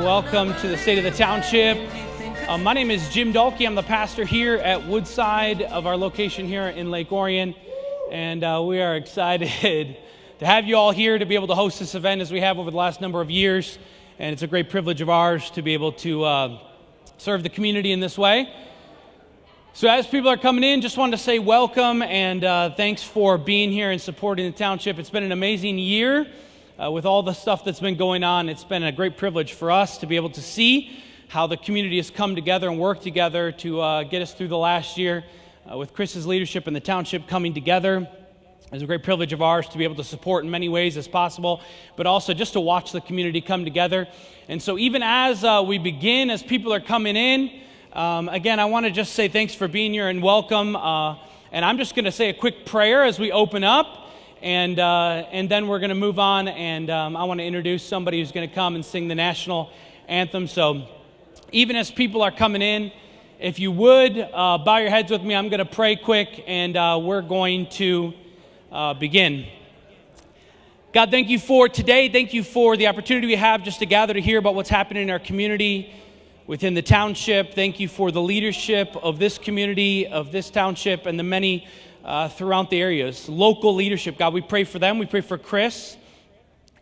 Welcome to the State of the Township. My name is Jim Dalkey. I'm the pastor here at Woodside of our location here in Lake Orion, and we are excited to have you all here to be able to host this event as we have over the last number of years, and it's a great privilege of ours to be able to serve the community in this way. So as people are coming in, just wanted to say welcome and thanks for being here and supporting the township. It's been an amazing year with all the stuff that's been going on. It's been a great privilege for us to be able to see how the community has come together and worked together to get us through the last year with Chris's leadership and the township coming together. It's a great privilege of ours to be able to support in many ways as possible, but also just to watch the community come together. And so even as we begin, as people are coming in, again, I want to just say thanks for being here and welcome. And I'm just going to say a quick prayer as we open up, and then we're going to move on. And I want to introduce somebody who's going to come and sing the national anthem. So even as people are coming in, if you would bow your heads with me, I'm going to pray quick, and we're going to begin. God, thank you for today. Thank you for the opportunity we have just to gather to hear about what's happening in our community within the township. Thank you for the leadership of this community, of this township, and the many throughout the areas. Local leadership, God, we pray for them. We pray for Chris.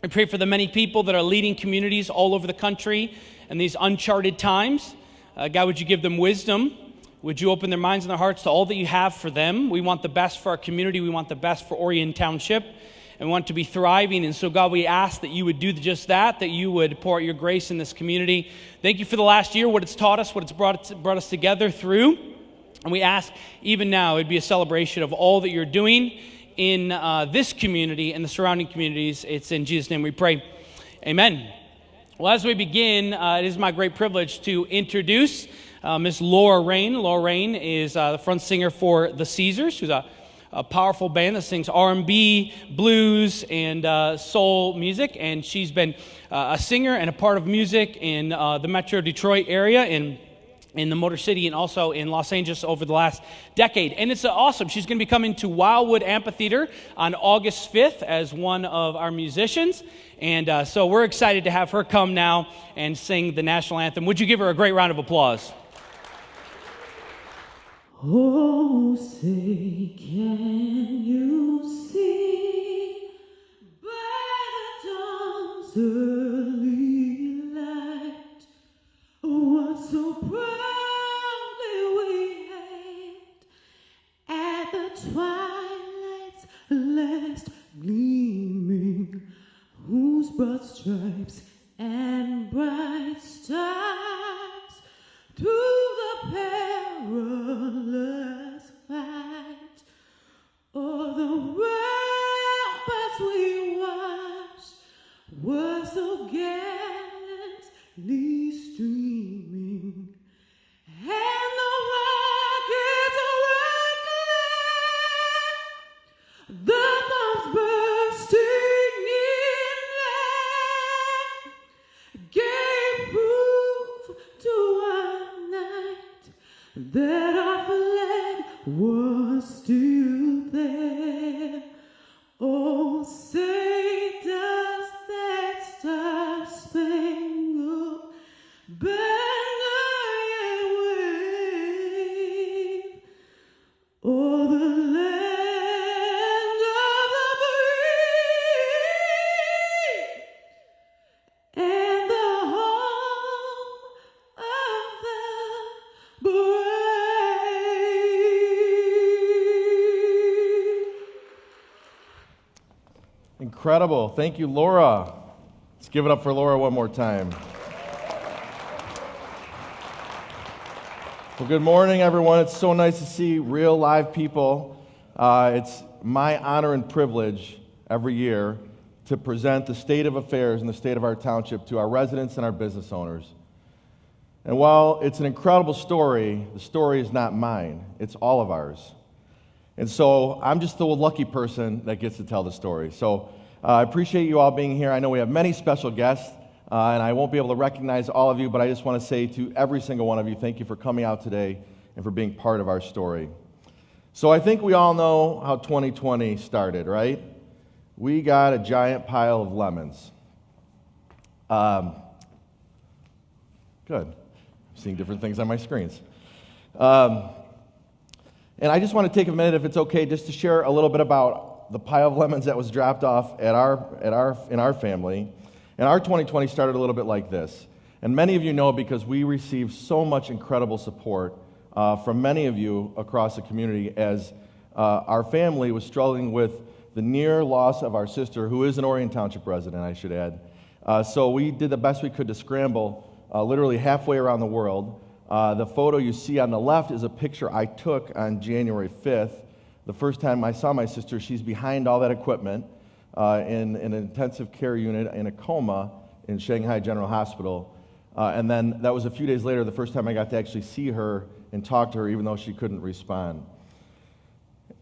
We pray for the many people that are leading communities all over the country in these uncharted times. God, would you give them wisdom? Would you open their minds and their hearts to all that you have for them? We want the best for our community. We want the best for Orion Township. And we want to be thriving. And so, God, we ask that you would do just that you would pour out your grace in this community. Thank you for the last year, what it's taught us, what it's brought us together through. And we ask even now it'd be a celebration of all that you're doing in this community and the surrounding communities. It's in Jesus' name we pray. Amen. Well, as we begin, it is my great privilege to introduce Miss Laura Rain. Laura Rain is the front singer for the Caesars, who's a powerful band that sings R&B, blues, and soul music. And she's been a singer and a part of music in the Metro Detroit area, in the Motor City, and also in Los Angeles over the last decade. And it's awesome. She's going to be coming to Wildwood Amphitheater on August 5th as one of our musicians. And so we're excited to have her come now and sing the national anthem. Would you give her a great round of applause? Oh, say, can you see by the dawn's early light what so proudly we hailed at the twilight's last gleaming, whose broad stripes and bright stars through the perilous fight o'er the ramparts we watched were so gallantly streaming, and the rockets were clear, the bombs bursting in air gave proof to our night that our flag was still there. Oh, say does that star-spangled banner yet wave o'er the land of the free and the home of the brave. Incredible. Thank you, Laura. Let's give it up for Laura one more time. Well, good morning, everyone. It's so nice to see real live people. It's my honor and privilege every year to present the state of affairs in the state of our township to our residents and our business owners. And while it's an incredible story, the story is not mine. It's all of ours. And so I'm just the lucky person that gets to tell the story. So I appreciate you all being here. I know we have many special guests, and I won't be able to recognize all of you, but I just want to say to every single one of you, thank you for coming out today and for being part of our story. So I think we all know how 2020 started, right? We got a giant pile of lemons. Good. I'm seeing different things on my screens. And I just want to take a minute, if it's okay, just to share a little bit about the pile of lemons that was dropped off in our family. And our 2020 started a little bit like this. And many of you know because we received so much incredible support from many of you across the community as our family was struggling with the near loss of our sister, who is an Orion Township resident, I should add. So we did the best we could to scramble literally halfway around the world. The photo you see on the left is a picture I took on January 5th. The first time I saw my sister, she's behind all that equipment in an intensive care unit in a coma in Shanghai General Hospital. And then that was a few days later, the first time I got to actually see her and talk to her, even though she couldn't respond.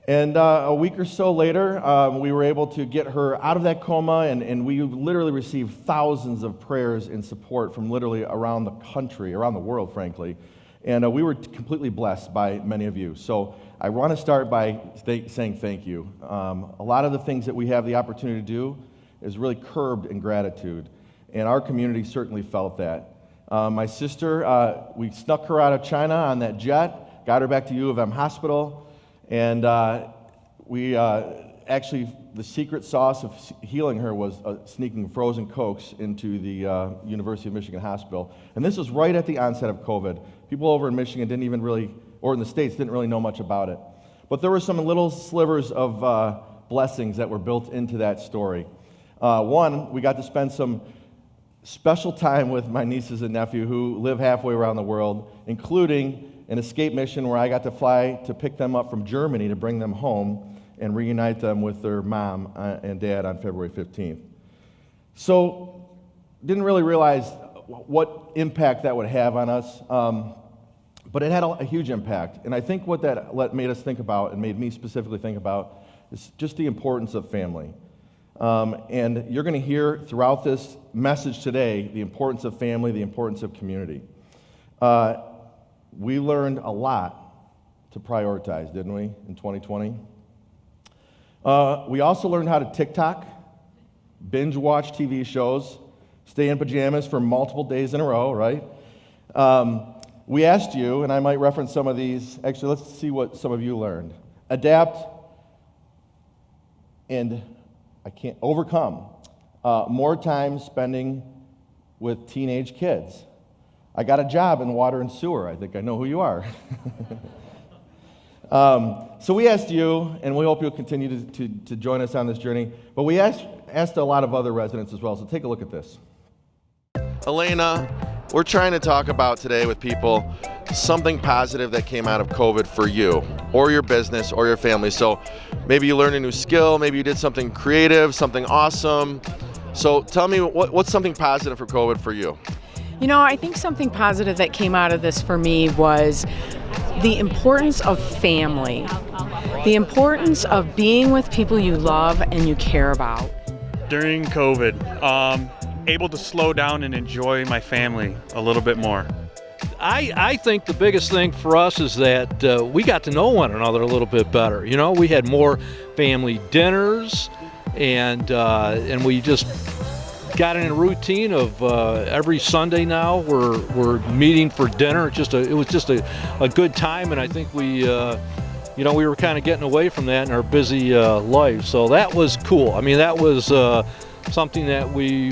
And a week or so later, we were able to get her out of that coma, and we literally received thousands of prayers and support from literally around the country, around the world, frankly. And we were completely blessed by many of you. So I want to start by saying thank you. A lot of the things that we have the opportunity to do is really curbed in gratitude, and our community certainly felt that. My sister, we snuck her out of China on that jet, got her back to U of M Hospital, and we actually, the secret sauce of healing her was sneaking frozen Cokes into the University of Michigan Hospital. And this was right at the onset of COVID. People over in Michigan didn't even really, or in the States, didn't really know much about it. But there were some little slivers of blessings that were built into that story. One, we got to spend some special time with my nieces and nephew who live halfway around the world, including an escape mission where I got to fly to pick them up from Germany to bring them home and reunite them with their mom and dad on February 15th. So, didn't really realize what impact that would have on us, but it had a huge impact. And I think what that made us think about, and made me specifically think about, is just the importance of family. And you're going to hear throughout this message today the importance of family, the importance of community. We learned a lot to prioritize, didn't we, in 2020? We also learned how to TikTok, binge watch TV shows, stay in pajamas for multiple days in a row, right? We asked you, and I might reference some of these. Actually, let's see what some of you learned. Adapt and overcome more time spending with teenage kids. I got a job in water and sewer. I think I know who you are. So we asked you, and we hope you'll continue to join us on this journey, but we asked a lot of other residents as well, so take a look at this. Elena, we're trying to talk about today with people something positive that came out of COVID for you, or your business, or your family. So maybe you learned a new skill, maybe you did something creative, something awesome. So tell me, what's something positive for COVID for you? You know, I think something positive that came out of this for me was the importance of family, the importance of being with people you love and you care about. During COVID, able to slow down and enjoy my family a little bit more. I think the biggest thing for us is that we got to know one another a little bit better. You know, we had more family dinners, and we just got in a routine of every Sunday now we're meeting for dinner. It was just a good time, and I think we were kind of getting away from that in our busy life. So that was cool. I mean, that was something that we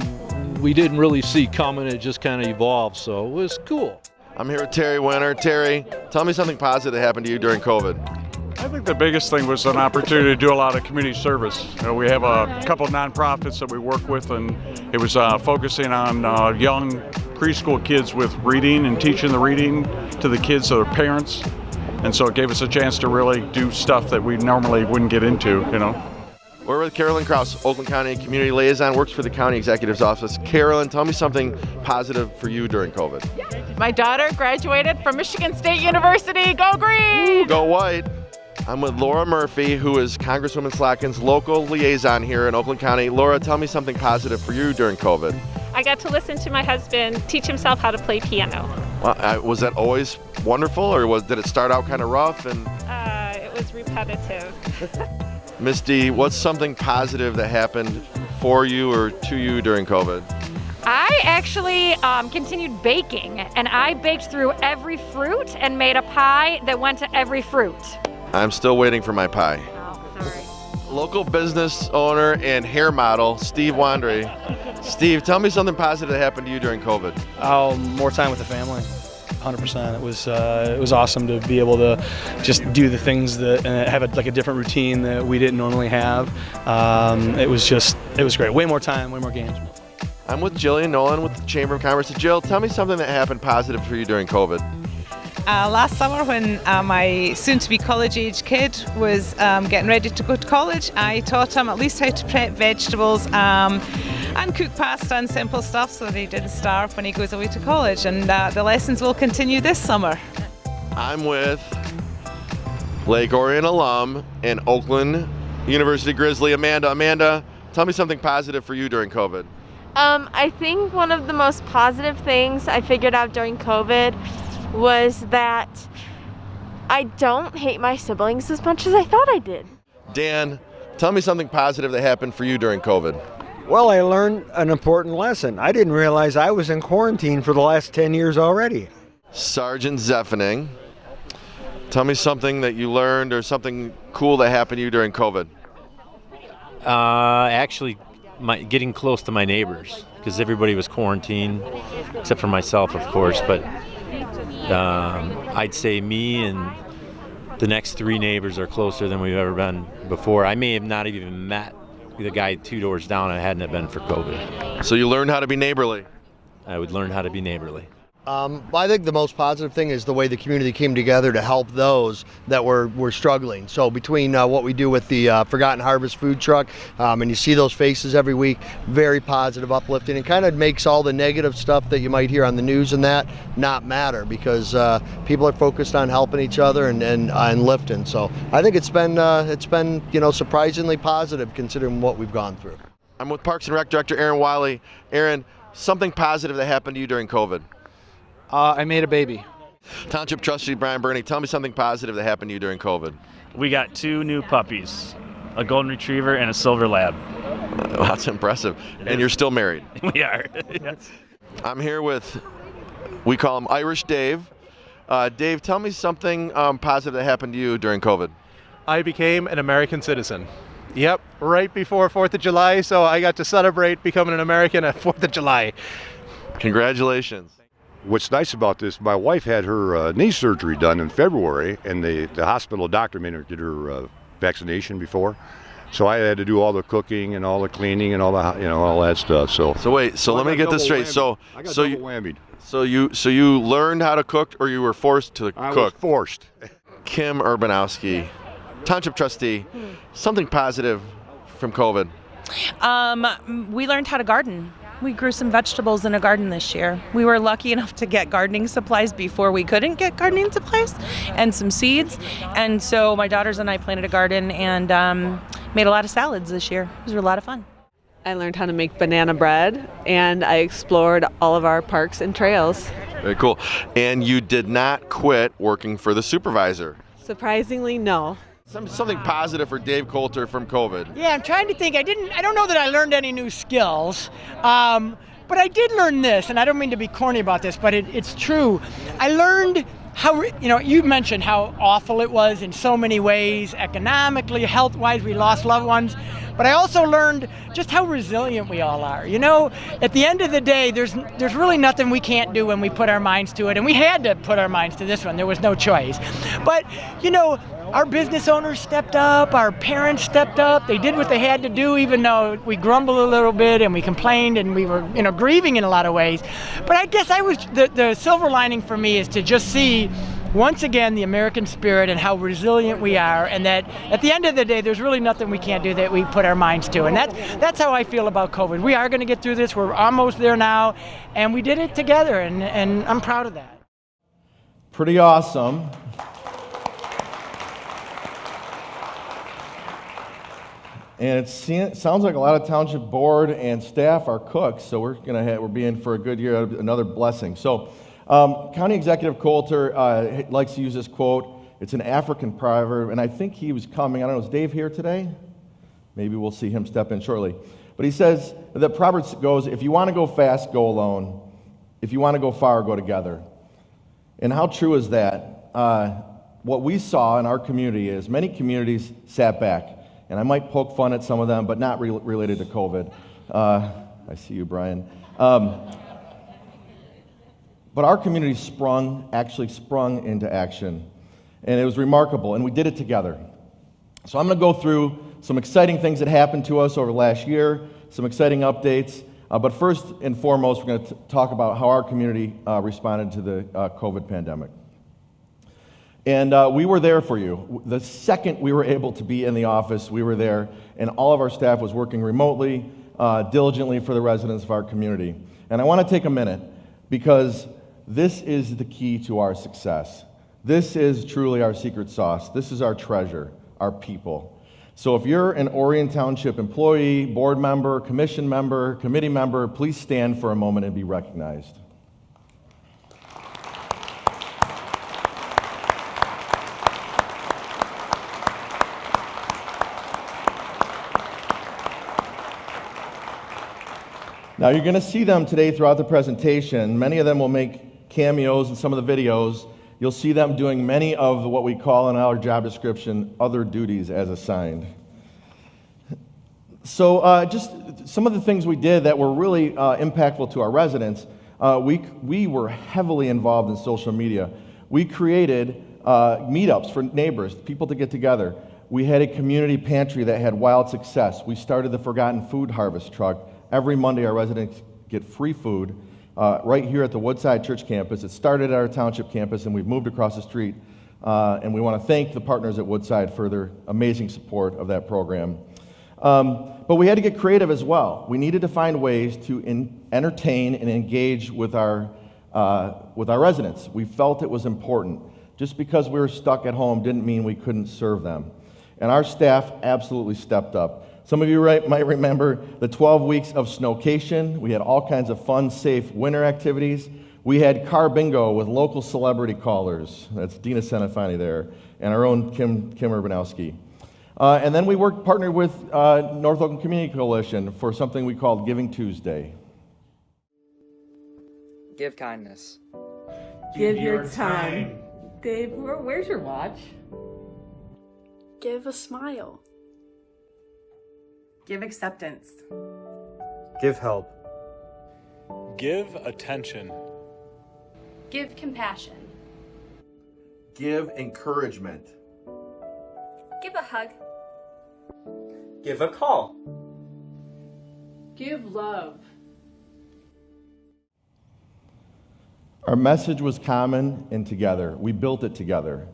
didn't really see coming. It just kind of evolved, so it was cool. I'm here with Terry Winter. Terry, tell me something positive that happened to you during COVID. I think the biggest thing was an opportunity to do a lot of community service. You know, we have a couple nonprofits that we work with, and it was focusing on young preschool kids with reading and teaching the reading to the kids, to their parents. And so it gave us a chance to really do stuff that we normally wouldn't get into, you know. We're with Carolyn Krause, Oakland County Community Liaison, works for the County Executive's Office. Carolyn, tell me something positive for you during COVID. My daughter graduated from Michigan State University. Go Green! Ooh, go White! I'm with Laura Murphy, who is Congresswoman Slotkin's local liaison here in Oakland County. Laura, tell me something positive for you during COVID. I got to listen to my husband teach himself how to play piano. Well, was that always wonderful, or did it start out kind of rough? And it was repetitive. Miss D, what's something positive that happened for you or to you during COVID? I actually continued baking, and I baked through every fruit and made a pie that went to every fruit. I'm still waiting for my pie. Oh, sorry. Local business owner and hair model, Steve Wandry. Steve, tell me something positive that happened to you during COVID. Oh, more time with the family. 100%. It was awesome to be able to just do the things that and have a different routine that we didn't normally have. It was great. Way more time, way more games. I'm with Jillian Nolan with the Chamber of Commerce. Jill, tell me something that happened positive for you during COVID. Last summer when my soon-to-be college-age kid was getting ready to go to college, I taught him at least how to prep vegetables and cook pasta and simple stuff so that he didn't starve when he goes away to college. And the lessons will continue this summer. I'm with Lake Orion alum and Oakland University Grizzly, Amanda. Amanda, tell me something positive for you during COVID. I think one of the most positive things I figured out during COVID was that I don't hate my siblings as much as I thought I did. Dan, tell me something positive that happened for you during COVID. Well, I learned an important lesson. I didn't realize I was in quarantine for the last 10 years already. Sergeant Zephening, tell me something that you learned or something cool that happened to you during COVID. Actually, getting close to my neighbors, because everybody was quarantined, except for myself, of course. But I'd say me and the next 3 neighbors are closer than we've ever been before. I may have not even met the guy 2 doors down if it hadn't have been for COVID. So you learned how to be neighborly. I would learn how to be neighborly. I think the most positive thing is the way the community came together to help those that were struggling. So between what we do with the Forgotten Harvest food truck, and you see those faces every week, very positive, uplifting. It kind of makes all the negative stuff that you might hear on the news and that not matter, because people are focused on helping each other and lifting. So I think it's been surprisingly positive considering what we've gone through. I'm with Parks and Rec Director Aaron Wiley. Aaron, something positive that happened to you during COVID. I made a baby. Township Trustee Brian Burney, tell me something positive that happened to you during COVID. We got 2 new puppies, a golden retriever and a silver lab. Well, that's impressive. And you're still married. We are. Yes. I'm here with, we call him Irish Dave. Dave, tell me something positive that happened to you during COVID. I became an American citizen. Yep, right before 4th of July, so I got to celebrate becoming an American at 4th of July. Congratulations. What's nice about this, my wife had her knee surgery done in February, and the hospital doctor made her get her vaccination before. So I had to do all the cooking and all the cleaning and all the all that stuff. So wait, so let me get this straight. Whammied. So you learned how to cook, or you were forced to cook? I was forced. Kim Urbanowski, Township Trustee, something positive from COVID. We learned how to garden. We grew some vegetables in a garden this year. We were lucky enough to get gardening supplies before we couldn't get gardening supplies, and some seeds. And so my daughters and I planted a garden and made a lot of salads this year. It was a lot of fun. I learned how to make banana bread, and I explored all of our parks and trails. Very cool. And you did not quit working for the supervisor. Surprisingly, no. Something positive for Dave Coulter from COVID. Yeah, I'm trying to think. I don't know that I learned any new skills, but I did learn this, and I don't mean to be corny about this, but it's true. I learned how, you mentioned how awful it was in so many ways, economically, health-wise, we lost loved ones. But I also learned just how resilient we all are. At the end of the day, there's really nothing we can't do when we put our minds to it. And we had to put our minds to this one. There was no choice. But, our business owners stepped up. Our parents stepped up. They did what they had to do, even though we grumbled a little bit and we complained and we were, grieving in a lot of ways. But I guess the silver lining for me is to just see once again the American spirit and how resilient we are, and that at the end of the day there's really nothing we can't do that we put our minds to. And that's how I feel about COVID. We are going to get through this. We're almost there now, and we did it together, and I'm proud of that. Pretty awesome. And it sounds like a lot of township board and staff are cooks, so we're being for a good year, another blessing. So County Executive Coulter likes to use this quote. It's an African proverb, and I think he was coming. I don't know, is Dave here today? Maybe we'll see him step in shortly. But he says, the Proverbs goes, if you want to go fast, go alone. If you want to go far, go together. And how true is that? What we saw in our community is many communities sat back. And I might poke fun at some of them, but not related to COVID. I see you, Brian. But our community actually sprung into action. And it was remarkable, and we did it together. So I'm going to go through some exciting things that happened to us over the last year, some exciting updates. But first and foremost, we're going to talk about how our community responded to the COVID pandemic. And we were there for you. The second we were able to be in the office, we were there, and all of our staff was working remotely, diligently for the residents of our community. And I want to take a minute, because this is the key to our success. This is truly our secret sauce. This is our treasure, our people. So if you're an Orion Township employee, board member, commission member, committee member, please stand for a moment and be recognized. Now you're going to see them today throughout the presentation. Many of them will make cameos in some of the videos. You'll see them doing many of what we call in our job description, other duties as assigned. So just some of the things we did that were really impactful to our residents, we were heavily involved in social media. We created meetups for neighbors, people to get together. We had a community pantry that had wild success. We started the Forgotten Food Harvest Truck. Every Monday, our residents get free food right here at the Woodside Church campus. It started at our township campus, and we've moved across the street. And we want to thank the partners at Woodside for their amazing support of that program. But we had to get creative as well. We needed to find ways to entertain and engage with our residents. We felt it was important. Just because we were stuck at home didn't mean we couldn't serve them. And our staff absolutely stepped up. Some of you might remember the 12 weeks of Snowcation. We had all kinds of fun, safe winter activities. We had car bingo with local celebrity callers. That's Dina Senefani there, and our own Kim Urbanowski. And then we partnered with North Oakland Community Coalition for something we called Giving Tuesday. Give kindness. Give your time. Dave, where's your watch? Give a smile. Give acceptance. Give help. Give attention. Give compassion. Give encouragement. Give a hug. Give a call. Give love. Our message was common and together. We built it together.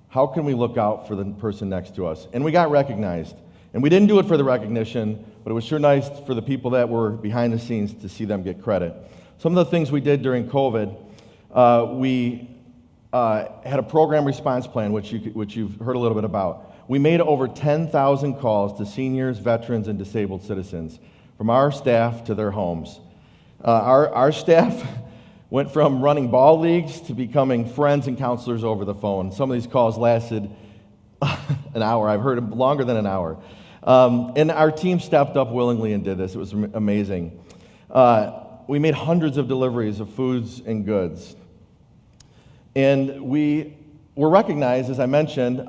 How can we look out for the person next to us? And we got recognized. And we didn't do it for the recognition, but it was sure nice for the people that were behind the scenes to see them get credit. Some of the things we did during COVID, we had a program response plan, which you've heard a little bit about. We made over 10,000 calls to seniors, veterans, and disabled citizens, from our staff to their homes. Our staff went from running ball leagues to becoming friends and counselors over the phone. Some of these calls lasted an hour. I've heard longer than an hour. And our team stepped up willingly and did this. It was amazing. We made hundreds of deliveries of foods and goods. And we were recognized, as I mentioned.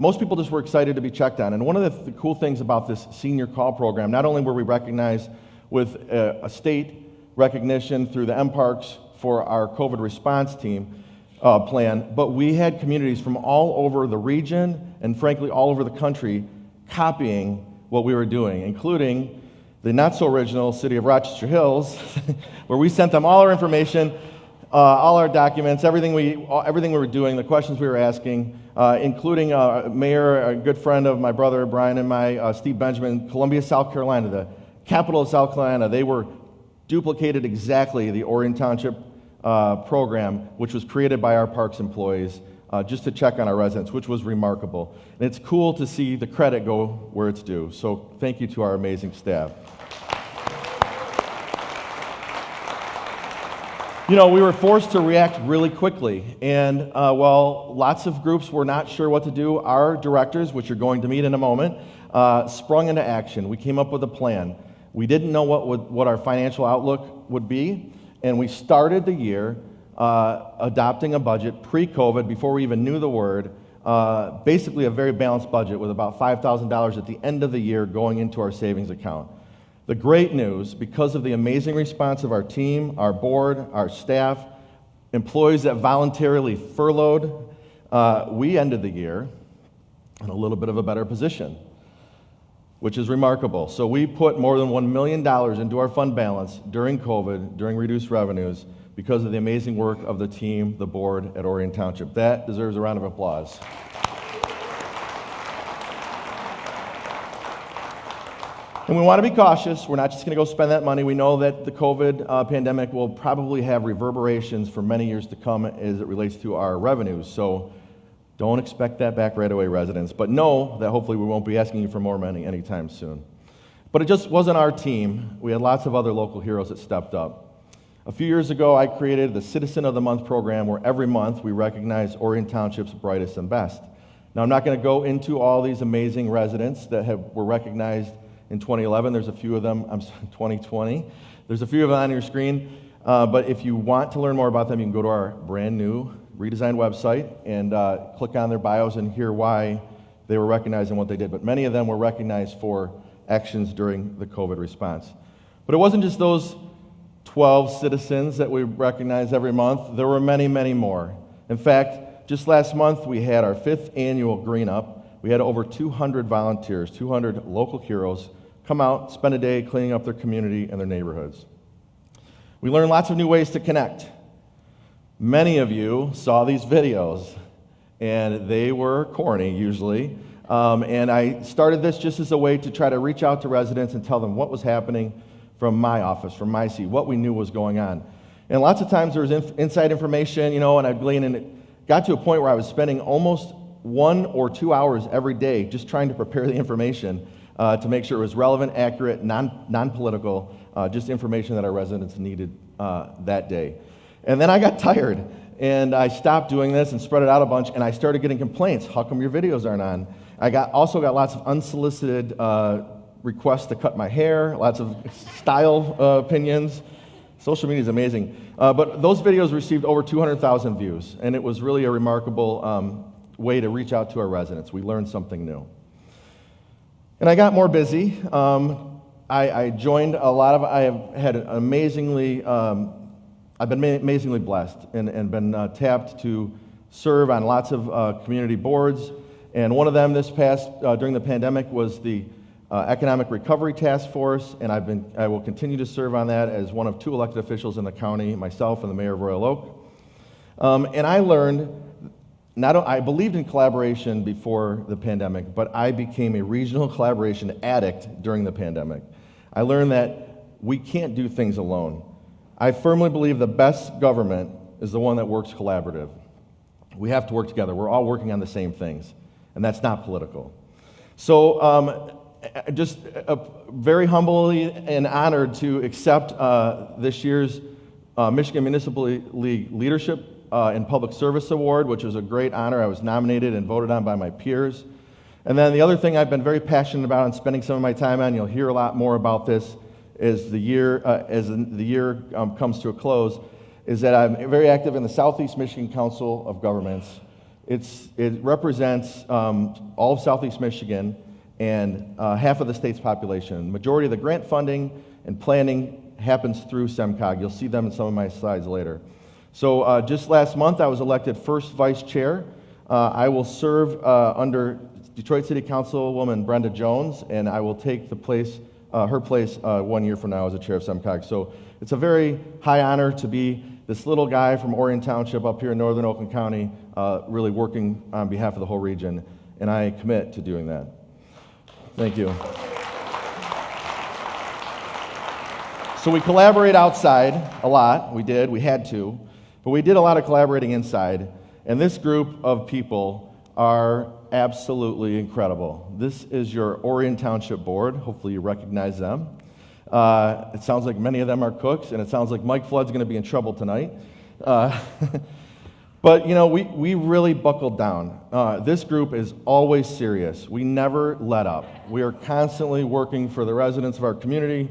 Most people just were excited to be checked on. And one of the cool things about this senior call program, not only were we recognized with a state recognition through the MParks for our COVID response team plan, but we had communities from all over the region and frankly all over the country copying what we were doing, including the not-so-original city of Rochester Hills, where we sent them all our information, all our documents, everything we were doing, the questions we were asking, including Mayor, a good friend of my brother Brian and Steve Benjamin, Columbia, South Carolina, the capital of South Carolina. They were duplicated exactly the Orion Township program, which was created by our parks employees, just to check on our residents, which was remarkable. And it's cool to see the credit go where it's due. So thank you to our amazing staff. You know, we were forced to react really quickly. And while lots of groups were not sure what to do, our directors, which you're going to meet in a moment, sprung into action. We came up with a plan. We didn't know what our financial outlook would be, and we started the year adopting a budget pre-COVID, before we even knew the word, basically a very balanced budget with about $5,000 at the end of the year going into our savings account. The great news, because of the amazing response of our team, our board, our staff, employees that voluntarily furloughed, we ended the year in a little bit of a better position, which is remarkable. So we put more than $1 million into our fund balance during COVID, during reduced revenues, because of the amazing work of the team, the board at Orion Township. That deserves a round of applause. And we want to be cautious. We're not just going to go spend that money. We know that the COVID pandemic will probably have reverberations for many years to come as it relates to our revenues. So don't expect that back right away, residents. But know that hopefully we won't be asking you for more money anytime soon. But it just wasn't our team. We had lots of other local heroes that stepped up. A few years ago, I created the Citizen of the Month program, where every month we recognize Orion Township's brightest and best. Now, I'm not going to go into all these amazing residents that were recognized in 2011. There's a few of them, 2020. There's a few of them on your screen. But if you want to learn more about them, you can go to our brand new redesigned website and click on their bios and hear why they were recognized and what they did. But many of them were recognized for actions during the COVID response. But it wasn't just those 12 citizens that we recognize every month. There were many, many more. In fact, just last month we had our 5th annual Green Up. We had over 200 volunteers, 200 local heroes come out, spend a day cleaning up their community and their neighborhoods. We learned lots of new ways to connect. Many of you saw these videos, and they were corny usually. And I started this just as a way to try to reach out to residents and tell them what was happening from my office, from my seat, what we knew was going on. And lots of times there was inside information, and I'd glean, and it got to a point where I was spending almost 1 or 2 hours every day just trying to prepare the information to make sure it was relevant, accurate, non-political, just information that our residents needed that day. And then I got tired, and I stopped doing this and spread it out a bunch, and I started getting complaints. How come your videos aren't on? I also got lots of unsolicited requests to cut my hair, lots of style opinions. Social media is amazing. But those videos received over 200,000 views, and it was really a remarkable way to reach out to our residents. We learned something new. And I got more busy. I joined a lot of, I have had an amazingly, I've been amazingly blessed and been tapped to serve on lots of community boards. And one of them this past, during the pandemic, was the Economic Recovery Task Force, and I will continue to serve on that as one of 2 elected officials in the county, myself and the mayor of Royal Oak. And I learned, I believed in collaboration before the pandemic, but I became a regional collaboration addict during the pandemic. I learned that we can't do things alone. I firmly believe the best government is the one that works collaborative. We have to work together. We're all working on the same things, and that's not political. So, just very humbly and honored to accept this year's Michigan Municipal League Leadership and Public Service Award, which was a great honor. I was nominated and voted on by my peers. And then the other thing I've been very passionate about and spending some of my time on, you'll hear a lot more about this as the year comes to a close, is that I'm very active in the Southeast Michigan Council of Governments. It represents all of Southeast Michigan and half of the state's population. The majority of the grant funding and planning happens through SEMCOG. You'll see them in some of my slides later. So just last month, I was elected first vice chair. I will serve under Detroit City Councilwoman Brenda Jones, and I will take her place 1 year from now as a chair of SEMCOG. So it's a very high honor to be this little guy from Orion Township up here in northern Oakland County, really working on behalf of the whole region, and I commit to doing that. Thank you. So we collaborate outside a lot. We had to. But we did a lot of collaborating inside. And this group of people are absolutely incredible. This is your Orion Township Board. Hopefully you recognize them. It sounds like many of them are cooks, and it sounds like Mike Flood's going to be in trouble tonight. But, you know, we really buckled down. This group is always serious. We never let up. We are constantly working for the residents of our community.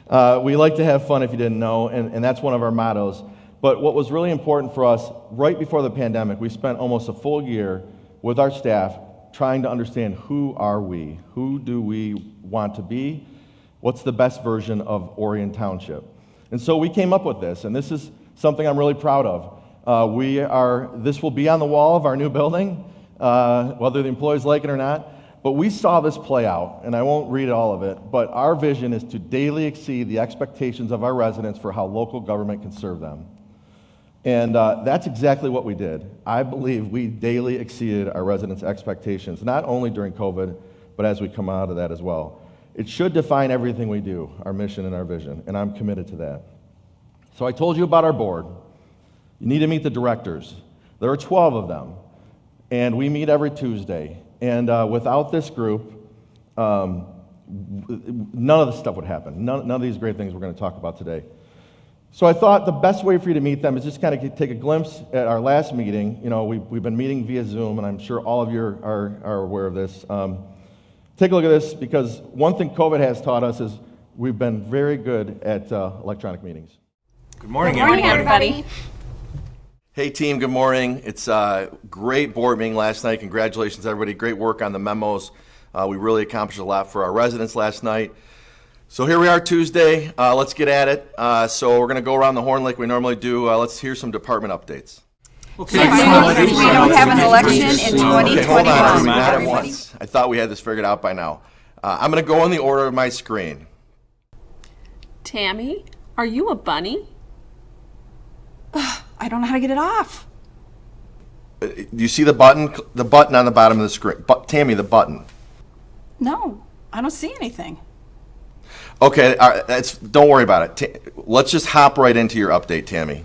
We like to have fun, if you didn't know, and that's one of our mottos. But what was really important for us, right before the pandemic, we spent almost a full year with our staff trying to understand who are we? Who do we want to be? What's the best version of Orion Township? And so we came up with this, and this is something I'm really proud of. This will be on the wall of our new building, whether the employees like it or not. But we saw this play out, and I won't read all of it, but our vision is to daily exceed the expectations of our residents for how local government can serve them. And that's exactly what we did. I believe we daily exceeded our residents' expectations, not only during COVID, but as we come out of that as well. It should define everything we do, our mission and our vision, and I'm committed to that. So I told you about our board. You need to meet the directors. There are 12 of them, and we meet every Tuesday. And without this group, none of this stuff would happen. None of these great things we're going to talk about today. So I thought the best way for you to meet them is just kind of take a glimpse at our last meeting. You know, we've been meeting via Zoom, and I'm sure all of you are aware of this. Take a look at this, because one thing COVID has taught us is we've been very good at electronic meetings. Good morning, everybody. Hey team, good morning. It's a great board meeting last night. Congratulations everybody. Great work on the memos. We really accomplished a lot for our residents last night. So here we are Tuesday. Let's get at it. So we're going to go around the horn like we normally do. Let's hear some department updates. Okay. We don't have an election in 2021. Okay, hold on, everybody. Not at once. I thought we had this figured out by now. I'm going to go in the order of my screen. Tammy, are you a bunny? I don't know how to get it off. Do you see the button? The button on the bottom of the screen. Tammy, the button. No, I don't see anything. Okay, don't worry about it. Let's just hop right into your update, Tammy.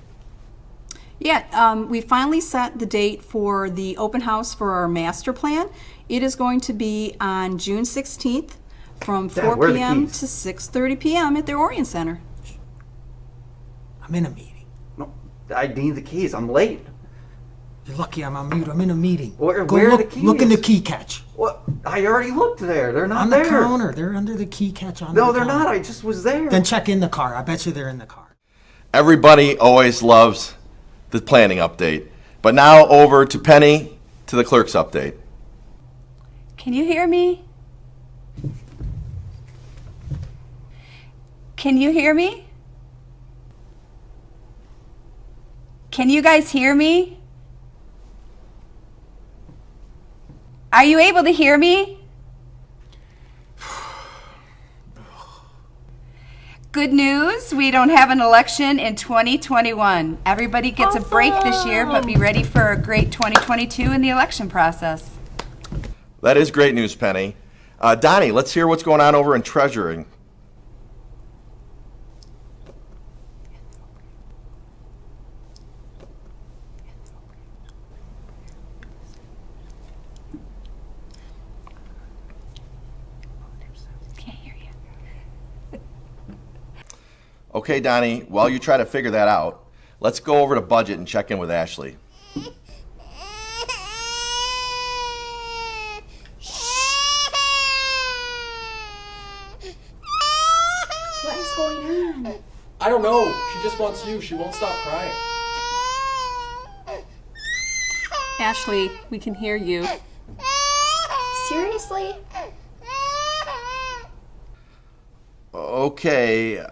Yeah, we finally set the date for the open house for our master plan. It is going to be on June 16th from 4 p.m. to 6:30 p.m. at the Orion Center. I'm in a meeting. No, I need the keys. I'm late. You're lucky I'm on mute. I'm in a meeting. Where Go are look, the keys? Look in the key catch. What? I already looked there. They're not on there. The counter. They're under the key catch on the No, they're counter. not. I just was there. Then check in the car. I bet you they're in the car. Everybody always loves the planning update. But now over to Penny to the clerk's update. Can you hear me? Can you hear me? Can you guys hear me? Are you able to hear me? Good news, we don't have an election in 2021. Everybody gets a break this year, but be ready for a great 2022 in the election process. That is great news, Penny. Donnie, let's hear what's going on over in treasuring. Okay, Donnie, while you try to figure that out, let's go over to budget and check in with Ashley. What is going on? I don't know. She just wants you. She won't stop crying. Ashley, we can hear you. Seriously? Okay,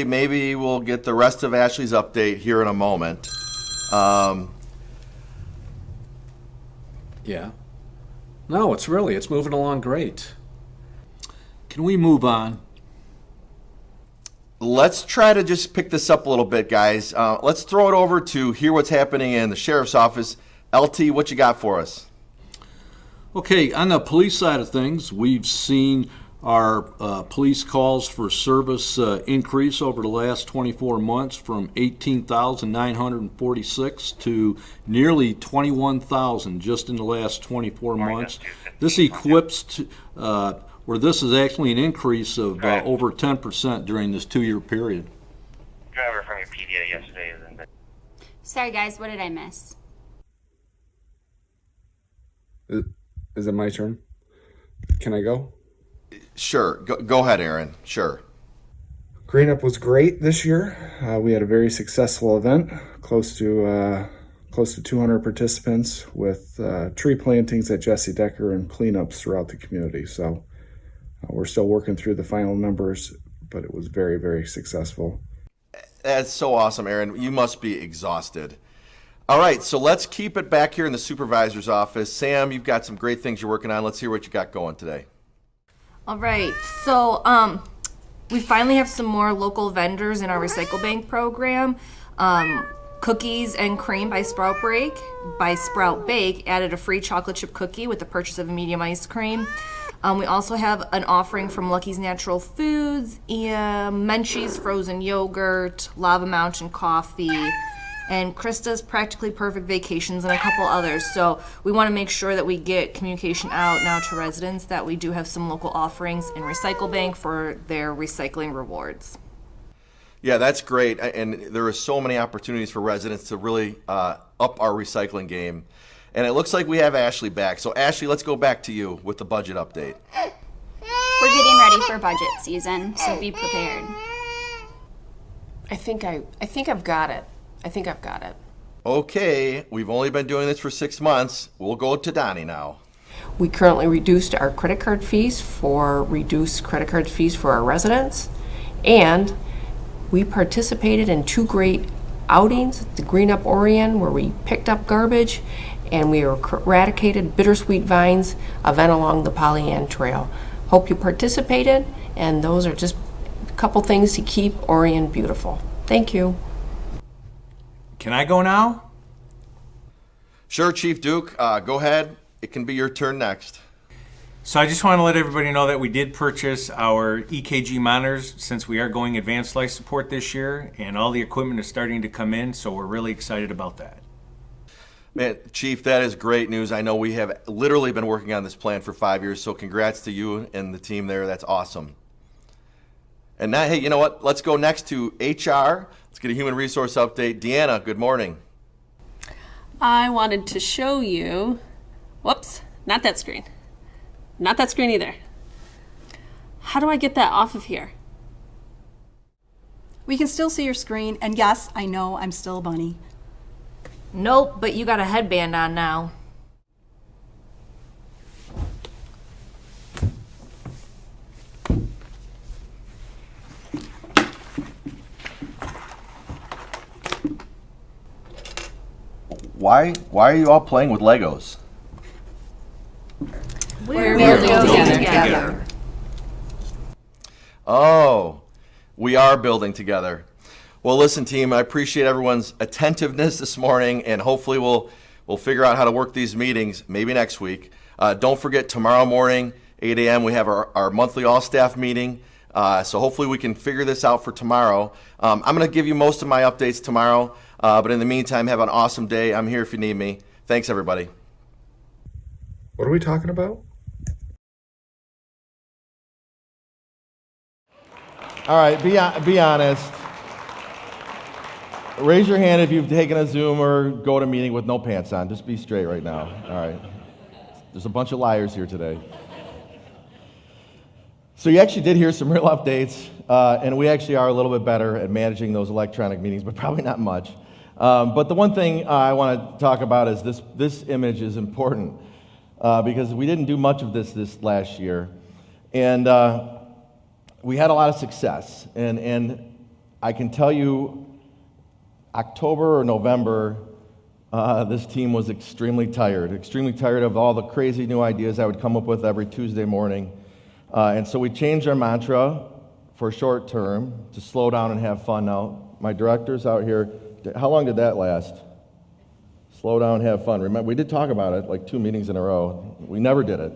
maybe we'll get the rest of Ashley's update here in a moment. Yeah. No, it's moving along great. Can we move on? Let's try to just pick this up a little bit, guys. Let's throw it over to hear what's happening in the sheriff's office. LT, what you got for us? Okay, on the police side of things, we've seen our police calls for service increase over the last 24 months from 18,946 to nearly 21,000 just in the last 24 months. This equips to, where this is actually an increase of over 10% during this 2-year period. Driver from your PDA yesterday is in bed. Sorry, guys, what did I miss? Is it my turn? Can I go? Sure. Go ahead, Aaron. Sure. Green Up was great this year. We had a very successful event, close to 200 participants with tree plantings at Jesse Decker and cleanups throughout the community. So we're still working through the final numbers, but it was very, very successful. That's so awesome, Aaron. You must be exhausted. All right, so let's keep it back here in the supervisor's office. Sam, you've got some great things you're working on. Let's hear what you got going today. All right, so we finally have some more local vendors in our Recycle Bank program. Cookies and Cream by Sprout Bake added a free chocolate chip cookie with the purchase of a medium ice cream. We also have an offering from Lucky's Natural Foods, Menchie's Frozen Yogurt, Lava Mountain Coffee, and Krista's Practically Perfect Vacations, and a couple others. So we want to make sure that we get communication out now to residents that we do have some local offerings in Recycle Bank for their recycling rewards. Yeah, that's great. And there are so many opportunities for residents to really up our recycling game. And it looks like we have Ashley back. So Ashley, let's go back to you with the budget update. We're getting ready for budget season, so be prepared. I think I've got it. Okay, we've only been doing this for 6 months. We'll go to Donnie now. We currently reduced our credit card fees for our residents, and we participated in 2 great outings, the Green Up Orion, where we picked up garbage, and we eradicated Bittersweet Vines, event along the Pollyann Trail. Hope you participated, and those are just a couple things to keep Orion beautiful. Thank you. Can I go now? Sure, Chief Duke. Go ahead. It can be your turn next. So I just want to let everybody know that we did purchase our EKG monitors since we are going advanced life support this year, and all the equipment is starting to come in, so we're really excited about that. Man, Chief, that is great news. I know we have literally been working on this plan for 5 years, so congrats to you and the team there. That's awesome. And now, hey, you know what? Let's go next to HR. Let's get a human resource update. Deanna, good morning. I wanted to show you, whoops, not that screen. Not that screen either. How do I get that off of here? We can still see your screen, and yes, I know I'm still a bunny. Nope, but you got a headband on now. Why are you all playing with Legos? We're building together. Oh, we are building together. Well, listen, team, I appreciate everyone's attentiveness this morning, and hopefully we'll figure out how to work these meetings maybe next week. Don't forget, tomorrow morning, 8 a.m., we have our monthly all-staff meeting, so hopefully we can figure this out for tomorrow. I'm going to give you most of my updates tomorrow, but in the meantime, have an awesome day. I'm here if you need me. Thanks, everybody. What are we talking about? All right, be honest. Raise your hand if you've taken a Zoom or go to a meeting with no pants on. Just be straight right now. All right. There's a bunch of liars here today. So you actually did hear some real updates, and we actually are a little bit better at managing those electronic meetings, but probably not much. But the one thing I want to talk about is this image is important because we didn't do much of this last year. And we had a lot of success. And I can tell you, October or November, this team was extremely tired of all the crazy new ideas I would come up with every Tuesday morning. And so we changed our mantra for short term to slow down and have fun. Now, my director's out here. How long did that last? Slow down, have fun. Remember, we did talk about it like 2 meetings in a row. We never did it.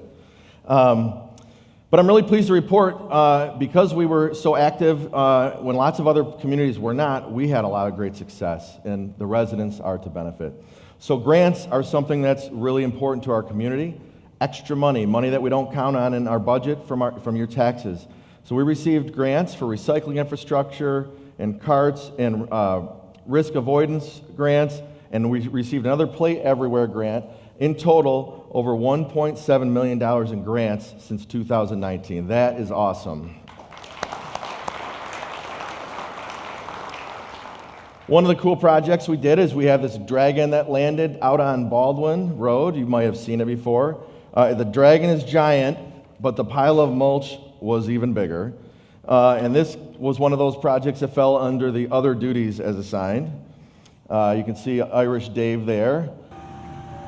But I'm really pleased to report, because we were so active when lots of other communities were not, we had a lot of great success, and the residents are to benefit. So grants are something that's really important to our community. Extra money that we don't count on in our budget from your taxes. So we received grants for recycling infrastructure and carts and risk avoidance grants and we received another Play Everywhere grant. In total, over $1.7 million in grants since 2019. That is awesome. One of the cool projects we did is we have this dragon that landed out on Baldwin Road. You might have seen it before. The dragon is giant, but the pile of mulch was even bigger. And this was one of those projects that fell under the other duties as assigned. You can see Irish Dave there.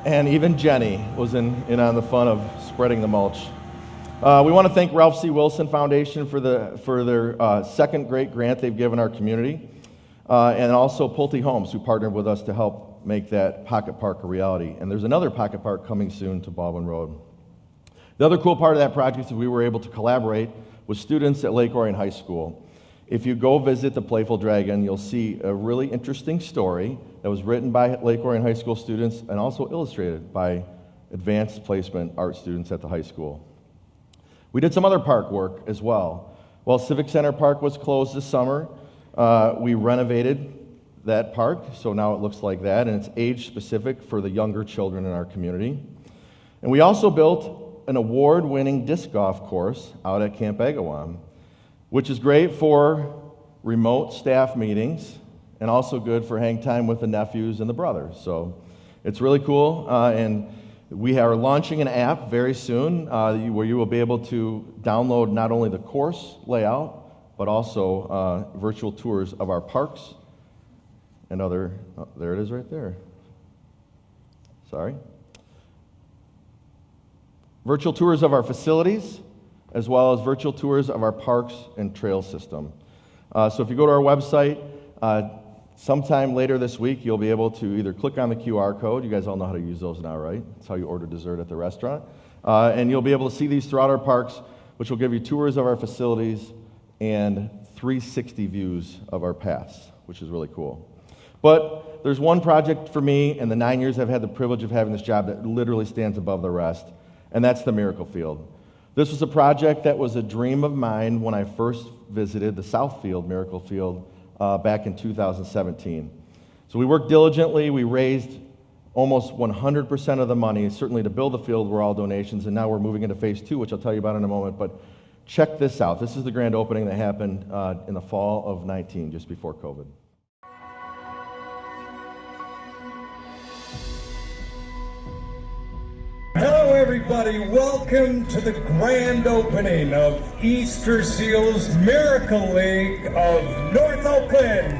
And even Jenny was in on the fun of spreading the mulch. We want to thank Ralph C. Wilson Foundation for their second great grant they've given our community. And also Pulte Homes, who partnered with us to help make that pocket park a reality. And there's another pocket park coming soon to Baldwin Road. The other cool part of that project is we were able to collaborate with students at Lake Orion High School. If you go visit the Playful Dragon, you'll see a really interesting story that was written by Lake Orion High School students and also illustrated by advanced placement art students at the high school. We did some other park work as well. While Civic Center Park was closed this summer, we renovated that park, so now it looks like that, and it's age-specific for the younger children in our community. And we also built an award-winning disc golf course out at Camp Agawam, which is great for remote staff meetings and also good for hang time with the nephews and the brothers. So it's really cool, and we are launching an app very soon where you will be able to download not only the course layout, but also virtual tours of our parks and other, there it is right there. Sorry. Virtual tours of our facilities, as well as virtual tours of our parks and trail system. So if you go to our website, sometime later this week, you'll be able to either click on the QR code. You guys all know how to use those now, right? That's how you order dessert at the restaurant. And you'll be able to see these throughout our parks, which will give you tours of our facilities and 360 views of our paths, which is really cool. But there's one project for me in the 9 years I've had the privilege of having this job that literally stands above the rest, and that's the Miracle Field. This was a project that was a dream of mine when I first visited the Southfield Miracle Field back in 2017. So we worked diligently. We raised almost 100% of the money. Certainly to build the field were all donations, and now we're moving into phase 2, which I'll tell you about in a moment. But check this out. This is the grand opening that happened in the fall of 19, just before COVID. Hello everybody, welcome to the grand opening of Easter Seals Miracle League of North Oakland.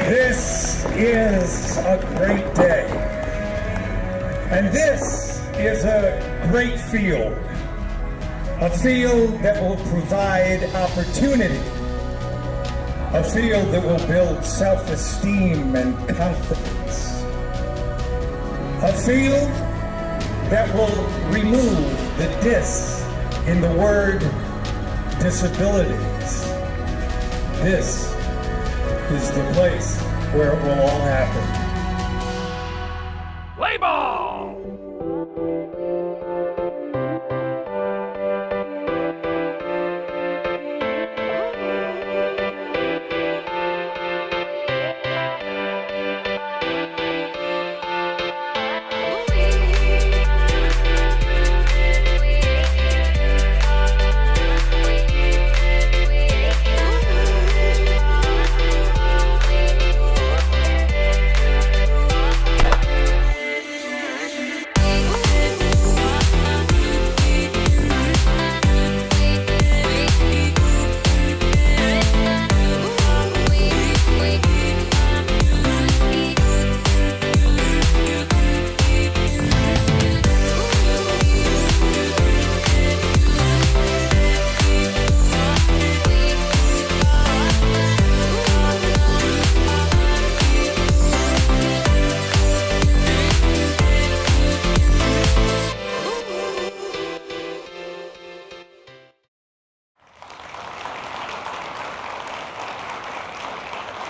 This is a great day, and this is a great field, a field that will provide opportunity, a field that will build self-esteem and confidence, a field that will remove the dis in the word disabilities. This is the place where it will all happen. Play ball!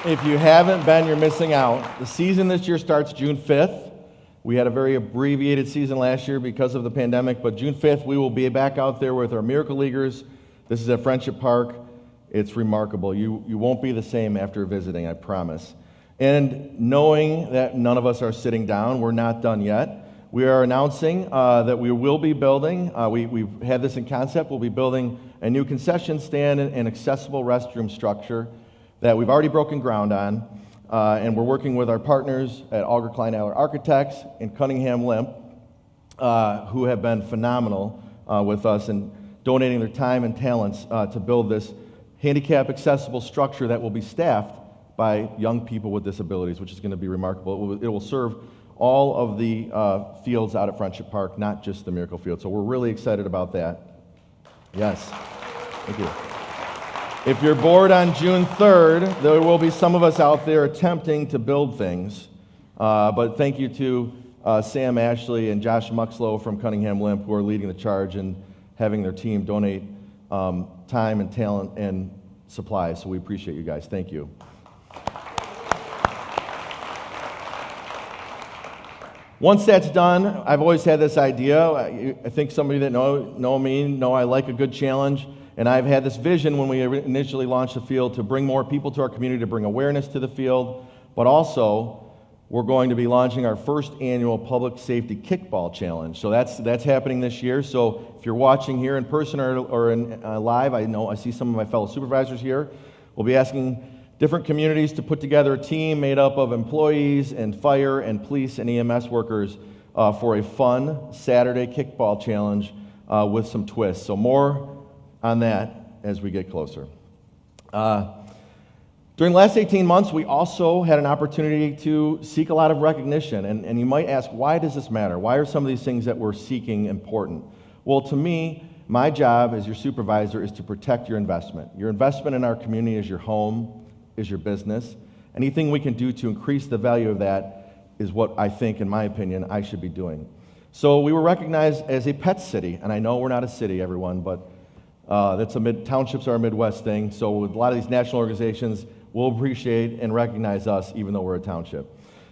If you haven't been, you're missing out. The season this year starts June 5th. We had a very abbreviated season last year because of the pandemic, but June 5th we will be back out there with our Miracle Leaguers. This is at Friendship Park. It's remarkable. You won't be the same after visiting, I promise. And knowing that none of us are sitting down, we're not done yet. We are announcing that we will be building, we've had this in concept, we'll be building a new concession stand and accessible restroom structure that we've already broken ground on. And we're working with our partners at Auger Klein Aller Architects and Cunningham Limp, who have been phenomenal with us and donating their time and talents to build this handicap accessible structure that will be staffed by young people with disabilities, which is going to be remarkable. It will serve all of the fields out at Friendship Park, not just the Miracle Field. So we're really excited about that. Yes, thank you. If you're bored on June 3rd, there will be some of us out there attempting to build things. But thank you to Sam Ashley and Josh Muxlow from Cunningham Limp, who are leading the charge and having their team donate time and talent and supplies. So we appreciate you guys. Thank you. Once that's done, I've always had this idea. I think somebody that know me know I like a good challenge. And I've had this vision when we initially launched the field to bring more people to our community, to bring awareness to the field, but also we're going to be launching our first annual Public Safety Kickball Challenge. So that's happening this year. So if you're watching here in person or in live, I see some of my fellow supervisors here. We'll be asking different communities to put together a team made up of employees and fire and police and EMS workers for a fun Saturday kickball challenge with some twists. So more on that as we get closer. During the last 18 months, we also had an opportunity to seek a lot of recognition. And you might ask, why does this matter? Why are some of these things that we're seeking important? Well, to me, my job as your supervisor is to protect your investment. Your investment in our community is your home, is your business. Anything we can do to increase the value of that is what I think, in my opinion, I should be doing. So we were recognized as a pet city. And I know we're not a city, everyone, but townships are a Midwest thing, so with a lot of these national organizations will appreciate and recognize us even though we're a township.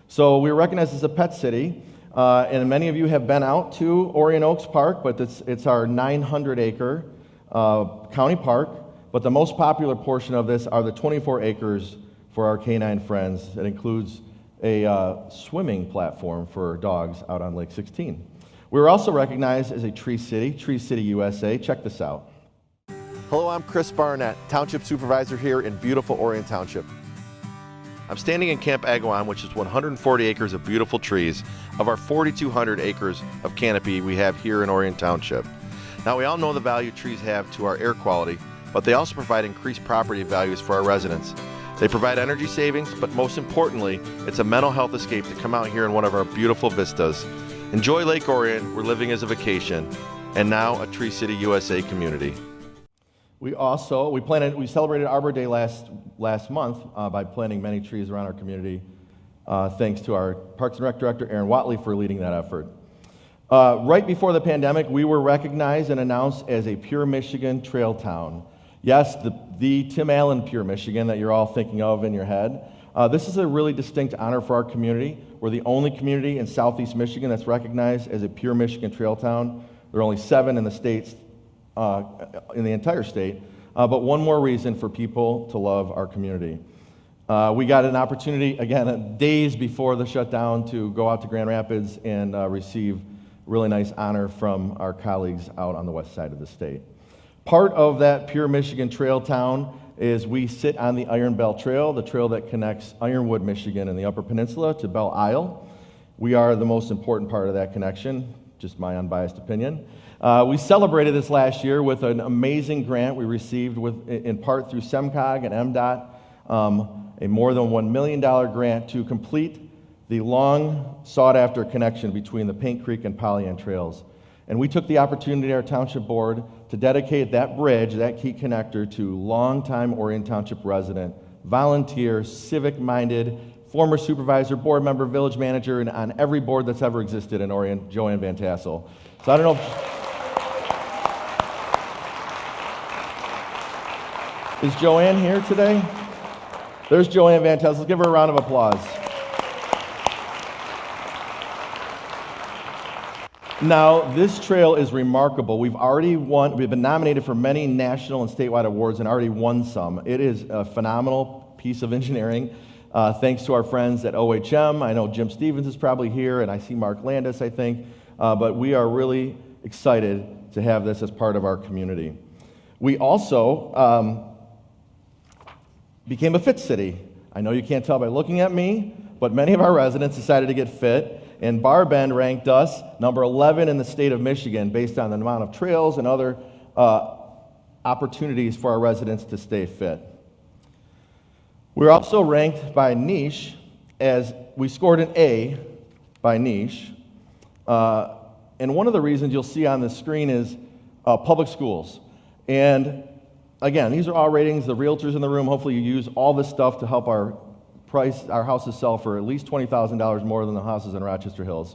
So we were recognized as a pet city, and many of you have been out to Orion Oaks Park, but it's our 900-acre county park, but the most popular portion of this are the 24 acres for our canine friends. It includes a swimming platform for dogs out on Lake 16. We were also recognized as a Tree City USA. Check this out. Hello, I'm Chris Barnett, Township Supervisor here in beautiful Orion Township. I'm standing in Camp Agawam, which is 140 acres of beautiful trees of our 4,200 acres of canopy we have here in Orion Township. Now, we all know the value trees have to our air quality, but they also provide increased property values for our residents. They provide energy savings, but most importantly, it's a mental health escape to come out here in one of our beautiful vistas. Enjoy Lake Orion, we're living as a vacation, and now a Tree City USA community. We celebrated Arbor Day last month by planting many trees around our community, thanks to our Parks and Rec Director, Aaron Watley, for leading that effort. Right before the pandemic, we were recognized and announced as a Pure Michigan Trail Town. Yes, the Tim Allen Pure Michigan that you're all thinking of in your head. This is a really distinct honor for our community. We're the only community in Southeast Michigan that's recognized as a Pure Michigan Trail Town. There are only 7 in the states. In the entire state, but one more reason for people to love our community. We got an opportunity, again, days before the shutdown, to go out to Grand Rapids and receive really nice honor from our colleagues out on the west side of the state. Part of that Pure Michigan Trail Town is we sit on the Iron Bell Trail, the trail that connects Ironwood, Michigan and the Upper Peninsula to Belle Isle. We are the most important part of that connection, just my unbiased opinion. We celebrated this last year with an amazing grant we received in part through SEMCOG and MDOT, a more than $1 million grant to complete the long sought-after connection between the Paint Creek and Pollyant trails. And we took the opportunity, our township board, to dedicate that bridge, that key connector, to longtime Orion Township resident, volunteer, civic-minded, former supervisor, board member, village manager, and on every board that's ever existed in Orion, Joanne Van Tassel. So I don't know if... Is Joanne here today? There's Joanne Van Tassel. Let's give her a round of applause. Now, this trail is remarkable. We've been nominated for many national and statewide awards and already won some. It is a phenomenal piece of engineering. Thanks to our friends at OHM. I know Jim Stevens is probably here, and I see Mark Landis, I think. But we are really excited to have this as part of our community. We also became a fit city. I know you can't tell by looking at me, but many of our residents decided to get fit, and Bar Bend ranked us number 11 in the state of Michigan based on the amount of trails and other opportunities for our residents to stay fit. We're also ranked by niche as we scored an A by niche. And one of the reasons you'll see on the screen is public schools. And again, these are all ratings. The realtors in the room, hopefully you use all this stuff to help our houses sell for at least $20,000 more than the houses in Rochester Hills.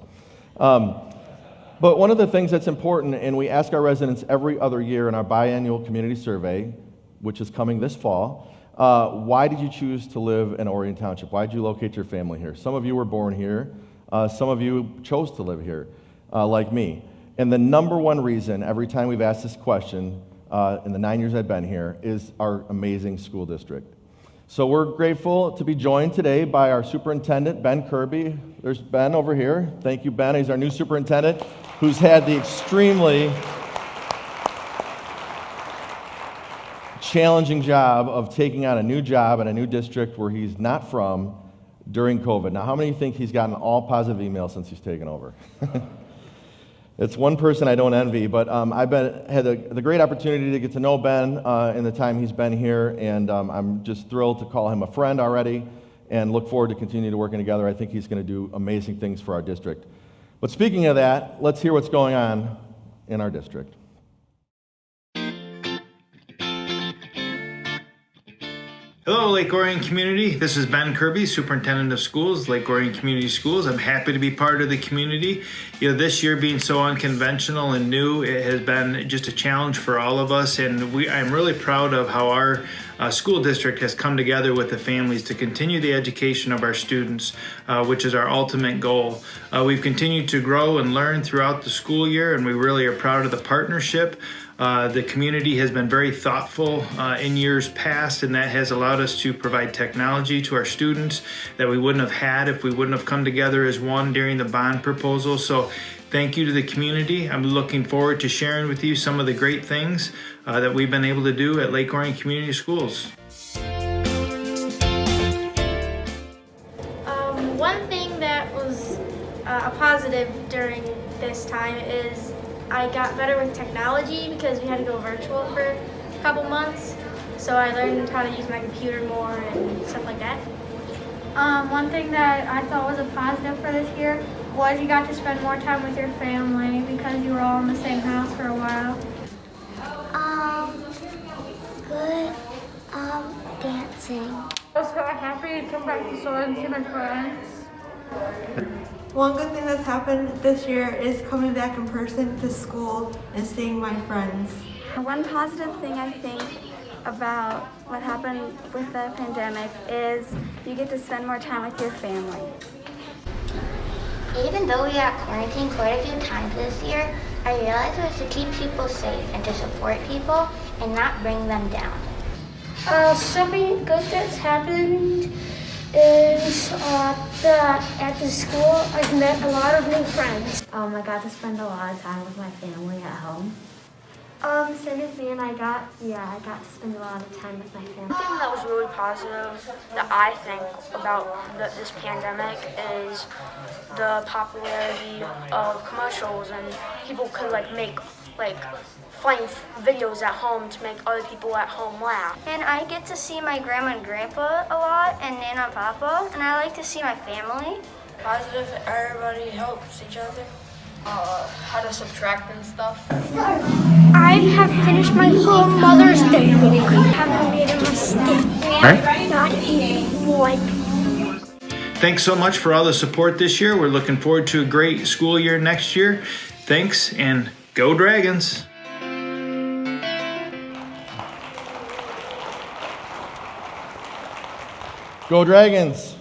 But one of the things that's important, and we ask our residents every other year in our biannual community survey, which is coming this fall, why did you choose to live in Orion Township? Why did you locate your family here? Some of you were born here. Some of you chose to live here, like me. And the number one reason every time we've asked this question in the 9 years I've been here is our amazing school district. So we're grateful to be joined today by our superintendent, Ben Kirby. There's Ben over here. Thank you, Ben. He's our new superintendent who's had the extremely challenging job of taking on a new job in a new district where he's not from during COVID. Now, how many think he's gotten all positive emails since he's taken over? It's one person I don't envy, but I've had the great opportunity to get to know Ben in the time he's been here, and I'm just thrilled to call him a friend already and look forward to continuing to working together. I think he's going to do amazing things for our district. But speaking of that, let's hear what's going on in our district. Hello, Lake Orion community. This is Ben Kirby, Superintendent of Schools, Lake Orion Community Schools. I'm happy to be part of the community. You know, this year being so unconventional and new, it has been just a challenge for all of us, and I'm really proud of how our school district has come together with the families to continue the education of our students, which is our ultimate goal. We've continued to grow and learn throughout the school year, and we really are proud of the partnership. The community has been very thoughtful in years past, and that has allowed us to provide technology to our students that we wouldn't have had if we wouldn't have come together as one during the bond proposal. So thank you to the community. I'm looking forward to sharing with you some of the great things that we've been able to do at Lake Orion Community Schools. One thing that was a positive during this time is I got better with technology because we had to go virtual for a couple months. So I learned how to use my computer more and stuff like that. One thing that I thought was a positive for this year was you got to spend more time with your family because you were all in the same house for a while. Good dancing. I was so happy to come back to school and see my friends. One good thing that's happened this year is coming back in person to school and seeing my friends. One positive thing I think about what happened with the pandemic is you get to spend more time with your family. Even though we got quarantined quite a few times this year, I realized it was to keep people safe and to support people and not bring them down. Something good that's happened is that at the school I've met a lot of new friends. I got to spend a lot of time with my family at home. Same as me, and I got to spend a lot of time with my family. One thing that was really positive that I think about this pandemic is the popularity of commercials, and people could make funny videos at home to make other people at home laugh. And I get to see my grandma and grandpa a lot, and Nana and Papa, and I like to see my family. Positive, everybody helps each other. How to subtract and stuff. I have finished my whole Mother's Day book. I haven't made a mistake. Not even one. Thanks so much for all the support this year. We're looking forward to a great school year next year. Thanks, and go Dragons! Go Dragons!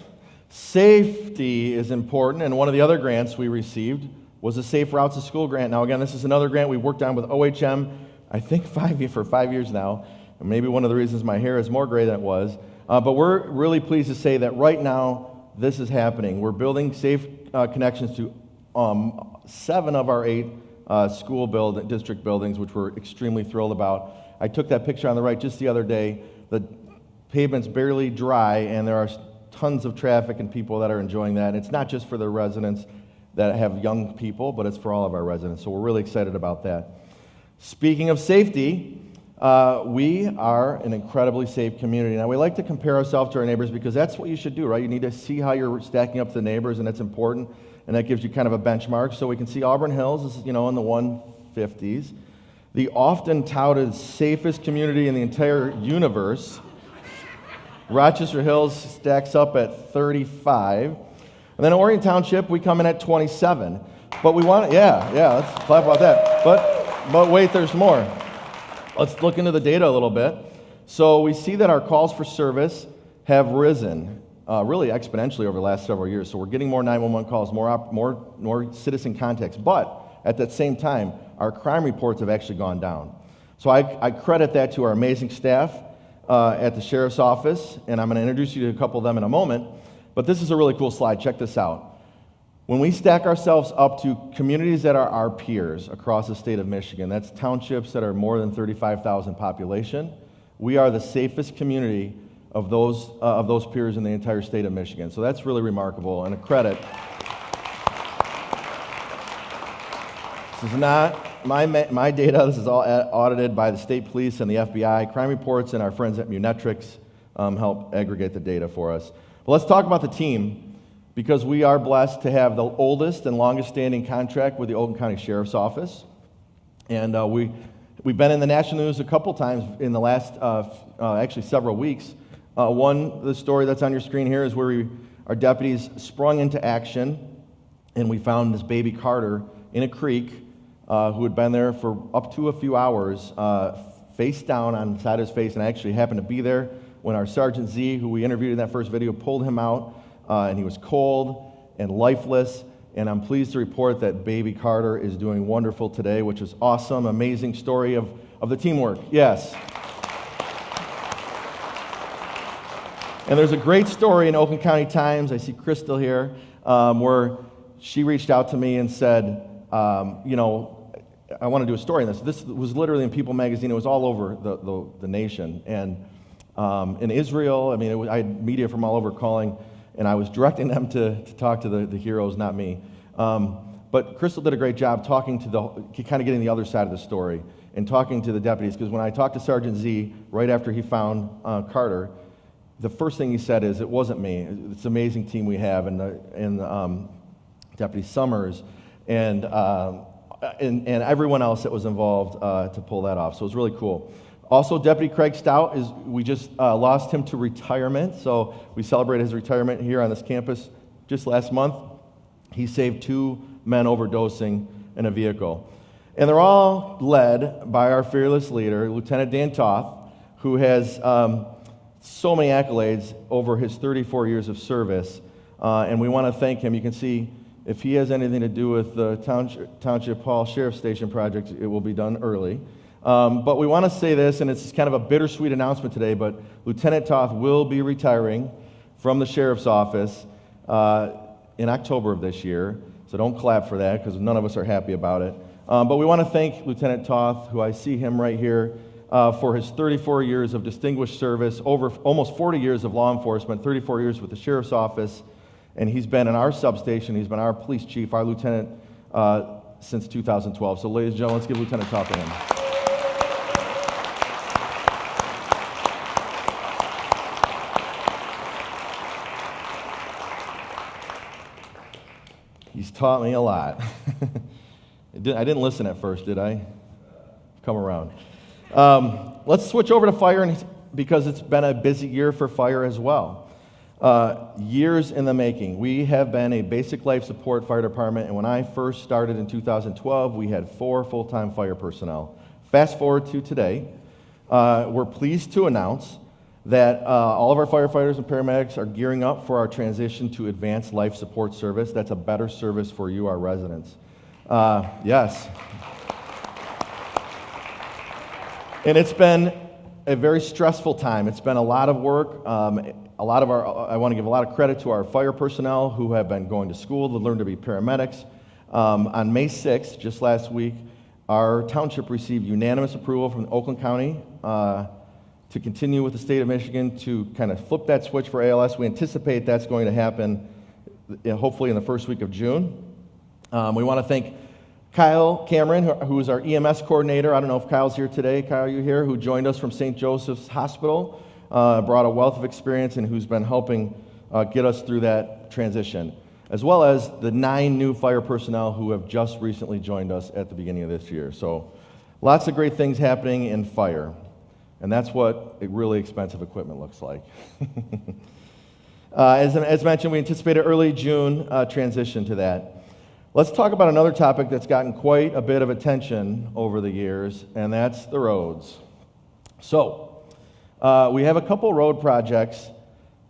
Safety is important, and one of the other grants we received was a Safe Routes to School grant. Now, again, this is another grant we worked on with OHM, I think for 5 years now. And maybe one of the reasons my hair is more gray than it was. But we're really pleased to say that right now, this is happening. We're building safe connections to 7 of our 8 district buildings, which we're extremely thrilled about. I took that picture on the right just the other day. The pavement's barely dry, and there are tons of traffic and people that are enjoying that. And it's not just for the residents that have young people, but it's for all of our residents. So we're really excited about that. Speaking of safety, we are an incredibly safe community. Now, we like to compare ourselves to our neighbors because that's what you should do, right? You need to see how you're stacking up to the neighbors, and that's important, and that gives you kind of a benchmark. So we can see Auburn Hills is, in the 150s. The often touted safest community in the entire universe. Rochester Hills stacks up at 35. And then Orion Township, we come in at 27. But we want to, let's clap about that. But wait, there's more. Let's look into the data a little bit. So we see that our calls for service have risen really exponentially over the last several years. So we're getting more 911 calls, more citizen contacts. But at that same time, our crime reports have actually gone down. So I credit that to our amazing staff at the Sheriff's Office, and I'm going to introduce you to a couple of them in a moment. But this is a really cool slide. Check this out. When we stack ourselves up to communities that are our peers across the state of Michigan, that's townships that are more than 35,000 population, we are the safest community of those peers in the entire state of Michigan. So that's really remarkable and a credit. This is not my data. This is all audited by the state police and the FBI. Crime reports and our friends at Munetrics help aggregate the data for us. But let's talk about the team, because we are blessed to have the oldest and longest standing contract with the Oakland County Sheriff's Office. And we've been in the national news a couple times in the last actually several weeks. The story that's on your screen here is where our deputies sprung into action, and we found this baby Carter in a creek who had been there for up to a few hours, face down on the side of his face, and I actually happened to be there when our Sergeant Z, who we interviewed in that first video, pulled him out, and he was cold and lifeless, and I'm pleased to report that baby Carter is doing wonderful today, which is awesome, amazing story of the teamwork. Yes. And there's a great story in Oakland County Times, I see Crystal here, where she reached out to me and said, I want to do a story on this. This was literally in People magazine. It was all over the nation. And in Israel, I had media from all over calling, and I was directing them to talk to the heroes, not me. But Crystal did a great job talking to kind of getting the other side of the story and talking to the deputies, because when I talked to Sergeant Z right after he found Carter, the first thing he said is, it wasn't me. It's an amazing team we have, and Deputy Summers, and everyone else that was involved to pull that off. So it was really cool. Also, Deputy Craig Stout, we just lost him to retirement, so we celebrated his retirement here on this campus just last month. He saved 2 men overdosing in a vehicle. And they're all led by our fearless leader, Lieutenant Dan Toth, who has so many accolades over his 34 years of service, and we want to thank him. You can see if he has anything to do with the Township Hall Sheriff Station project, it will be done early. But we want to say this, and it's kind of a bittersweet announcement today, but Lieutenant Toth will be retiring from the Sheriff's Office in October of this year. So don't clap for that, because none of us are happy about it. But we want to thank Lieutenant Toth, who I see him right here, for his 34 years of distinguished service, over almost 40 years of law enforcement, 34 years with the Sheriff's Office, and he's been in our substation, he's been our police chief, our lieutenant, since 2012. So ladies and gentlemen, let's give Lieutenant Toth a hand. He's taught me a lot. I didn't listen at first, did I? Come around. Let's switch over to fire, because it's been a busy year for fire as well. Years in the making. We have been a basic life support fire department, and when I first started in 2012, we had 4 full-time fire personnel. Fast forward to today, we're pleased to announce that all of our firefighters and paramedics are gearing up for our transition to advanced life support service. That's a better service for you, our residents. Yes. And it's been a very stressful time. It's been a lot of work. I want to give a lot of credit to our fire personnel who have been going to school to learn to be paramedics. On May 6th, just last week, our township received unanimous approval from Oakland County to continue with the state of Michigan to kind of flip that switch for ALS. We anticipate that's going to happen hopefully in the first week of June. We want to thank Kyle Cameron, who is our EMS coordinator. I don't know if Kyle's here today. Kyle, are you here? Who joined us from St. Joseph's Hospital, brought a wealth of experience, and who's been helping get us through that transition, as well as the 9 new fire personnel who have just recently joined us at the beginning of this year. So lots of great things happening in fire, and that's what a really expensive equipment looks like. As mentioned, we anticipate an early June transition to that. Let's talk about another topic that's gotten quite a bit of attention over the years, and that's the roads. So, we have a couple road projects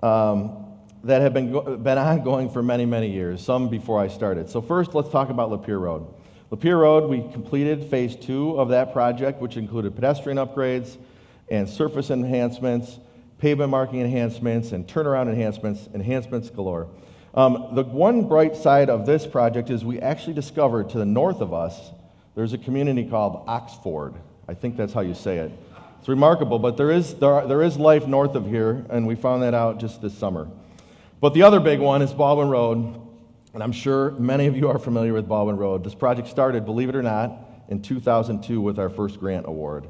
that have been ongoing for many, many years, some before I started. So first, let's talk about Lapeer Road. Lapeer Road, we completed phase 2 of that project, which included pedestrian upgrades and surface enhancements, pavement marking enhancements, and turnaround enhancements galore. The one bright side of this project is we actually discovered to the north of us, there's a community called Oxford. I think that's how you say it. It's remarkable, but there is life north of here, and we found that out just this summer. But the other big one is Baldwin Road, and I'm sure many of you are familiar with Baldwin Road. This project started, believe it or not, in 2002 with our first grant award.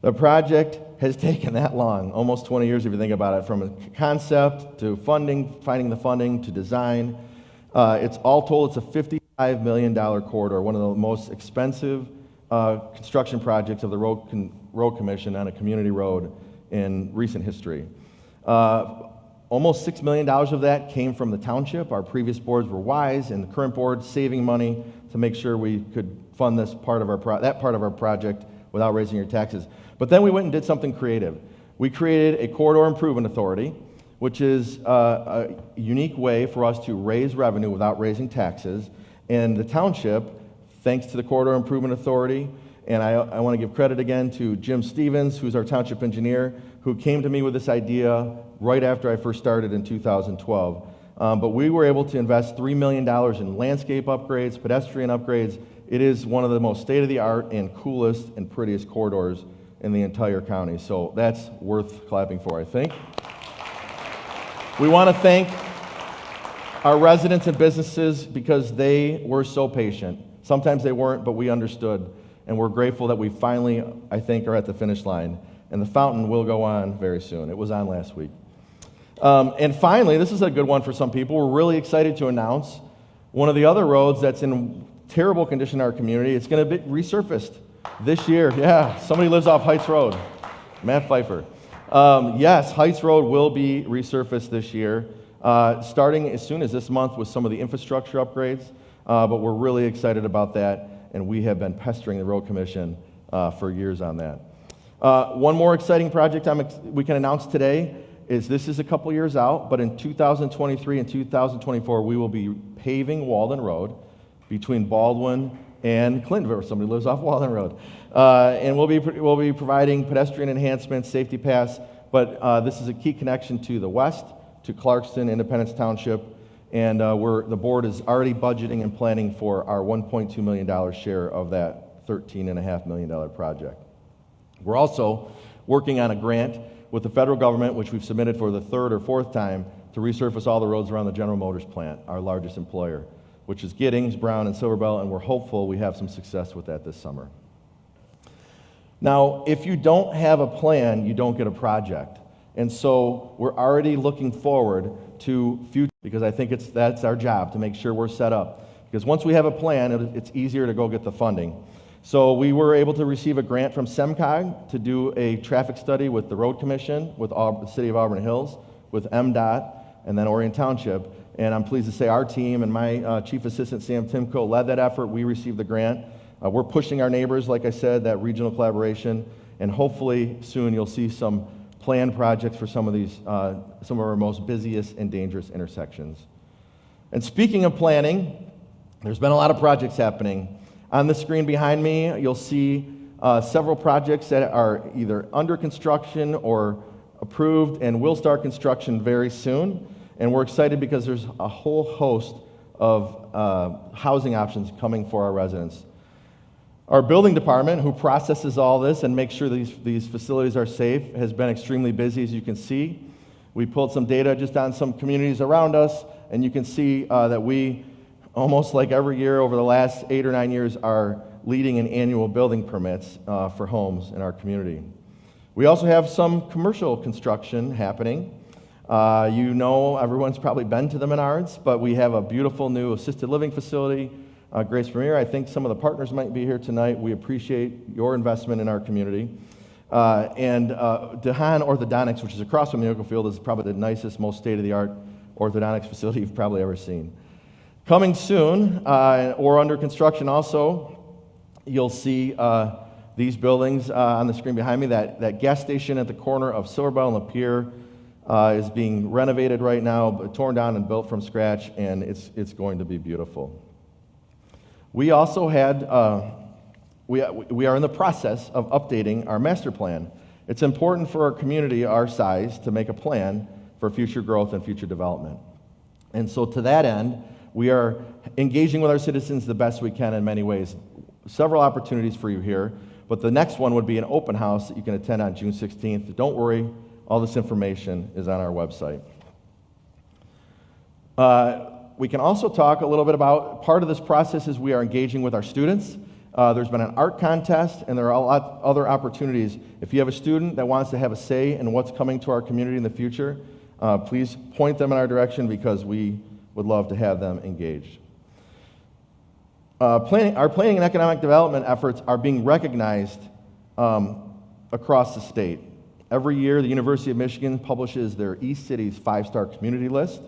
The project has taken that long, almost 20 years if you think about it, from a concept to funding, finding the funding, to design. It's all told, it's a $55 million corridor, one of the most expensive construction projects of the Road Commission on a community road in recent history. Almost $6 million of that came from the township. Our previous boards were wise, and the current board saving money to make sure we could fund this part of that part of our project without raising your taxes. But then we went and did something creative. We created a corridor improvement authority, which is a unique way for us to raise revenue without raising taxes. And the township, thanks to the corridor improvement authority, and I want to give credit again to Jim Stevens, who's our township engineer, who came to me with this idea right after I first started in 2012. But we were able to invest $3 million in landscape upgrades, pedestrian upgrades. It is one of the most state-of-the-art and coolest and prettiest corridors in the entire county. So that's worth clapping for, I think. We want to thank our residents and businesses because they were so patient. Sometimes they weren't, but we understood. And we're grateful that we finally, I think, are at the finish line. And the fountain will go on very soon. It was on last week. And finally, this is a good one for some people. We're really excited to announce one of the other roads that's in terrible condition in our community. It's going to be resurfaced this year. Yeah, somebody lives off Heights Road. Matt Pfeiffer. Yes, Heights Road will be resurfaced this year, starting as soon as this month with some of the infrastructure upgrades. But we're really excited about that, and we have been pestering the Road Commission for years on that. One more exciting project we can announce today is this is a couple years out, but in 2023 and 2024, we will be paving Walden Road between Baldwin and Clintonville. Somebody lives off Walden Road. And we'll be providing pedestrian enhancements, safety paths, but this is a key connection to the west, to Clarkston, Independence Township, and the board is already budgeting and planning for our $1.2 million share of that $13.5 million project. We're also working on a grant with the federal government, which we've submitted for the third or fourth time, to resurface all the roads around the General Motors plant, our largest employer, which is Giddings, Brown, and Silverbell, and we're hopeful we have some success with that this summer. Now, if you don't have a plan, you don't get a project. And so we're already looking forward to future, because I think that's our job, to make sure we're set up. Because once we have a plan, it's easier to go get the funding. So we were able to receive a grant from SEMCOG to do a traffic study with the Road Commission, with the City of Auburn Hills, with MDOT, and then Orion Township. And I'm pleased to say our team and my Chief Assistant, Sam Timko, led that effort. We received the grant. We're pushing our neighbors, like I said, that regional collaboration, and hopefully soon you'll see some planned projects for some of our most busiest and dangerous intersections. And speaking of planning, There's been a lot of projects happening. On the screen behind me, you'll see several projects that are either under construction or approved and will start construction very soon. And we're excited because there's a whole host of housing options coming for our residents. Our building department, who processes all this and makes sure these facilities are safe, has been extremely busy, as you can see. We pulled some data just on some communities around us, and you can see that we, almost like every year over the last 8 or 9 years, are leading in annual building permits for homes in our community. We also have some commercial construction happening. You know, everyone's probably been to the Menards, but we have a beautiful new assisted living facility, Grace Premier. I think some of the partners might be here tonight. We appreciate your investment in our community. And DeHaan Orthodontics, which is across from Miracle Field, is probably the nicest, most state-of-the-art orthodontics facility you've probably ever seen. Coming soon, or under construction also, you'll see these buildings on the screen behind me. That gas station at the corner of Silverbell and Lapeer is being renovated right now, torn down and built from scratch, and it's going to be beautiful. We also had, we are in the process of updating our master plan. It's important for our community our size to make a plan for future growth and future development. And so to that end, we are engaging with our citizens the best we can in many ways. Several opportunities for you here, but the next one would be an open house that you can attend on June 16th. Don't worry, all this information is on our website. We can also talk a little bit about part of this process is we are engaging with our students. There's been an art contest, and there are a lot of other opportunities. If you have a student that wants to have a say in what's coming to our community in the future, please point them in our direction because we would love to have them engaged. Our planning and economic development efforts are being recognized across the state. Every year, the University of Michigan publishes their East Cities 5-star community list.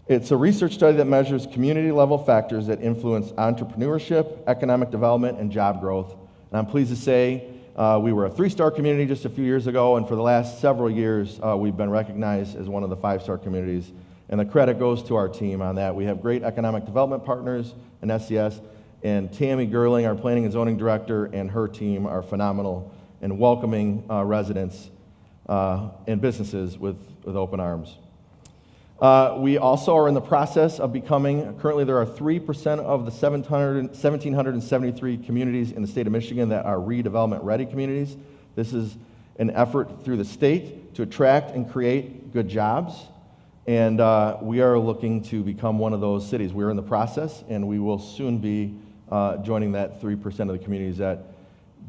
It's a research study that measures community-level factors that influence entrepreneurship, economic development, and job growth. And I'm pleased to say we were a 3-star community just a few years ago, and for the last several years, we've been recognized as one of the 5-star communities. And the credit goes to our team on that. We have great economic development partners in SCS, and Tammy Gerling, our planning and zoning director, and her team are phenomenal in welcoming residents and businesses with open arms. We also are in the process of becoming, currently there are 3% of the 1,773 communities in the state of Michigan that are redevelopment ready communities. This is an effort through the state to attract and create good jobs, and we are looking to become one of those cities. We're in the process, and we will soon be joining that 3% of the communities that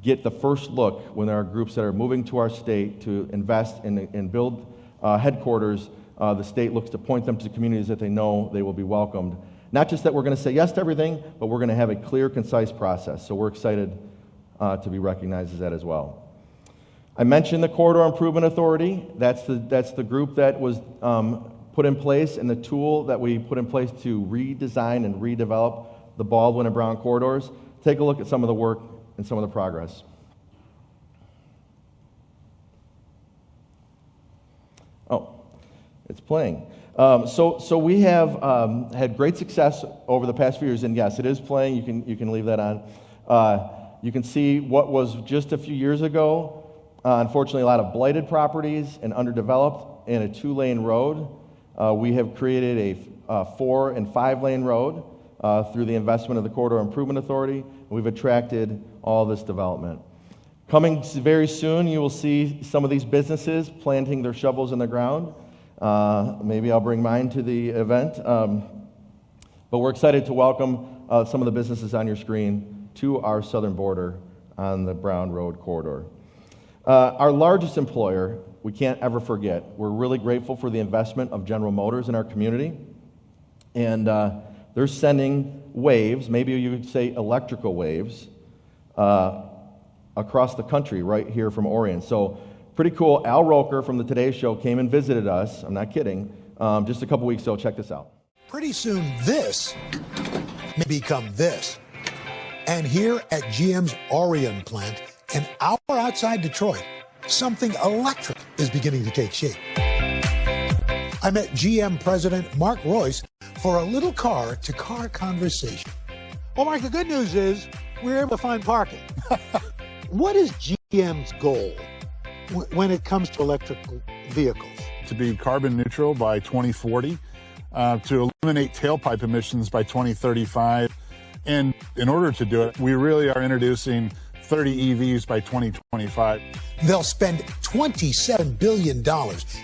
get the first look when there are groups that are moving to our state to invest and build headquarters. The state looks to point them to communities that they know they will be welcomed. Not just that we're going to say yes to everything, but we're going to have a clear, concise process. So we're excited to be recognized as that as well. I mentioned the Corridor Improvement Authority. That's the group that was put in place and the tool that we put in place to redesign and redevelop the Baldwin and Brown corridors. Take a look at some of the work and some of the progress. Oh. It's playing. So we have had great success over the past few years, and yes, it is playing. You can leave that on. You can see what was just a few years ago. Unfortunately, a lot of blighted properties and underdeveloped, and a 2-lane road. We have created a 4- and 5-lane road through the investment of the Corridor Improvement Authority. We've attracted all this development. Coming very soon, you will see some of these businesses planting their shovels in the ground. Maybe I'll bring mine to the event. But we're excited to welcome some of the businesses on your screen to our southern border on the Brown Road corridor. Our largest employer, we can't ever forget. We're really grateful for the investment of General Motors in our community. And they're sending waves, maybe you would say electrical waves, across the country right here from Orion. So pretty cool. Al Roker from the Today Show came and visited us. I'm not kidding. Just a couple weeks ago. Check this out. Pretty soon this may become this. And here at GM's Orion plant, an hour outside Detroit, something electric is beginning to take shape. I met GM President Mark Royce for a little car-to-car conversation. Well, Mark, the good news is we're able to find parking. What is GM's goal when it comes to electric vehicles? To be carbon neutral by 2040, to eliminate tailpipe emissions by 2035. And in order to do it, we really are introducing 30 EVs by 2025. They'll spend $27 billion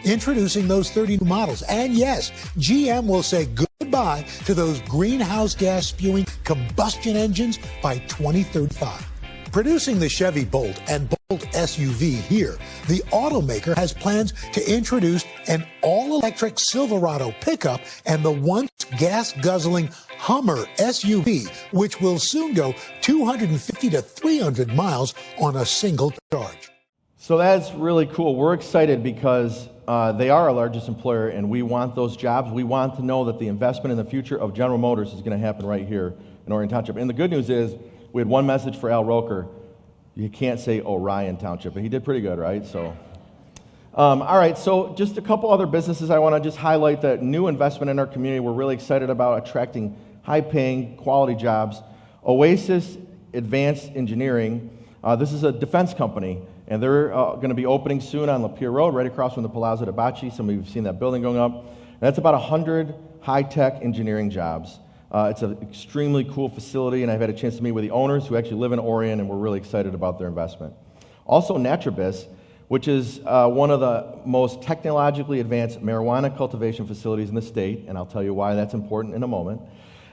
introducing those 30 new models. And yes, GM will say goodbye to those greenhouse gas spewing combustion engines by 2035. Producing the Chevy Bolt and Bolt SUV here, the automaker has plans to introduce an all-electric Silverado pickup and the once gas-guzzling Hummer SUV, which will soon go 250 to 300 miles on a single charge. So that's really cool. We're excited because they are our largest employer, and we want those jobs. We want to know that the investment in the future of General Motors is going to happen right here in Orion Township. And the good news is, we had one message for Al Roker. You can't say Orion Township, but he did pretty good, right? So, all right, so just a couple other businesses I want to just highlight that new investment in our community. We're really excited about attracting high-paying, quality jobs. Oasis Advanced Engineering, this is a defense company, and they're going to be opening soon on Lapeer Road, right across from the Palazzo de Bacci. Some of you have seen that building going up. And that's about 100 high-tech engineering jobs. It's an extremely cool facility, and I've had a chance to meet with the owners who actually live in Orion, and we're really excited about their investment. Also, Naturibus, which is one of the most technologically advanced marijuana cultivation facilities in the state, and I'll tell you why that's important in a moment.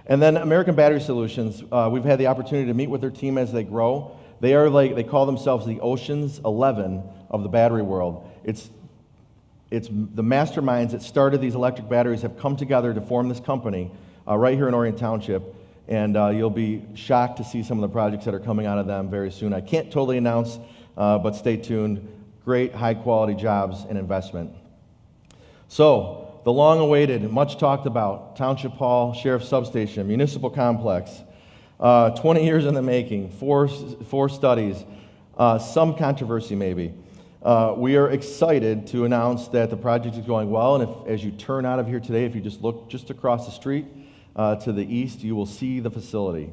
And then American Battery Solutions, we've had the opportunity to meet with their team as they grow. They are they call themselves the Ocean's 11 of the battery world. It's the masterminds that started these electric batteries have come together to form this company right here in Orion Township, and you'll be shocked to see some of the projects that are coming out of them very soon. I can't totally announce, but stay tuned. Great high-quality jobs and investment. So, the long-awaited, much talked about, Township Hall, Sheriff's Substation, Municipal Complex, 20 years in the making, four studies, some controversy maybe. We are excited to announce that the project is going well, and as you turn out of here today, if you just look just across the street to the east, you will see the facility.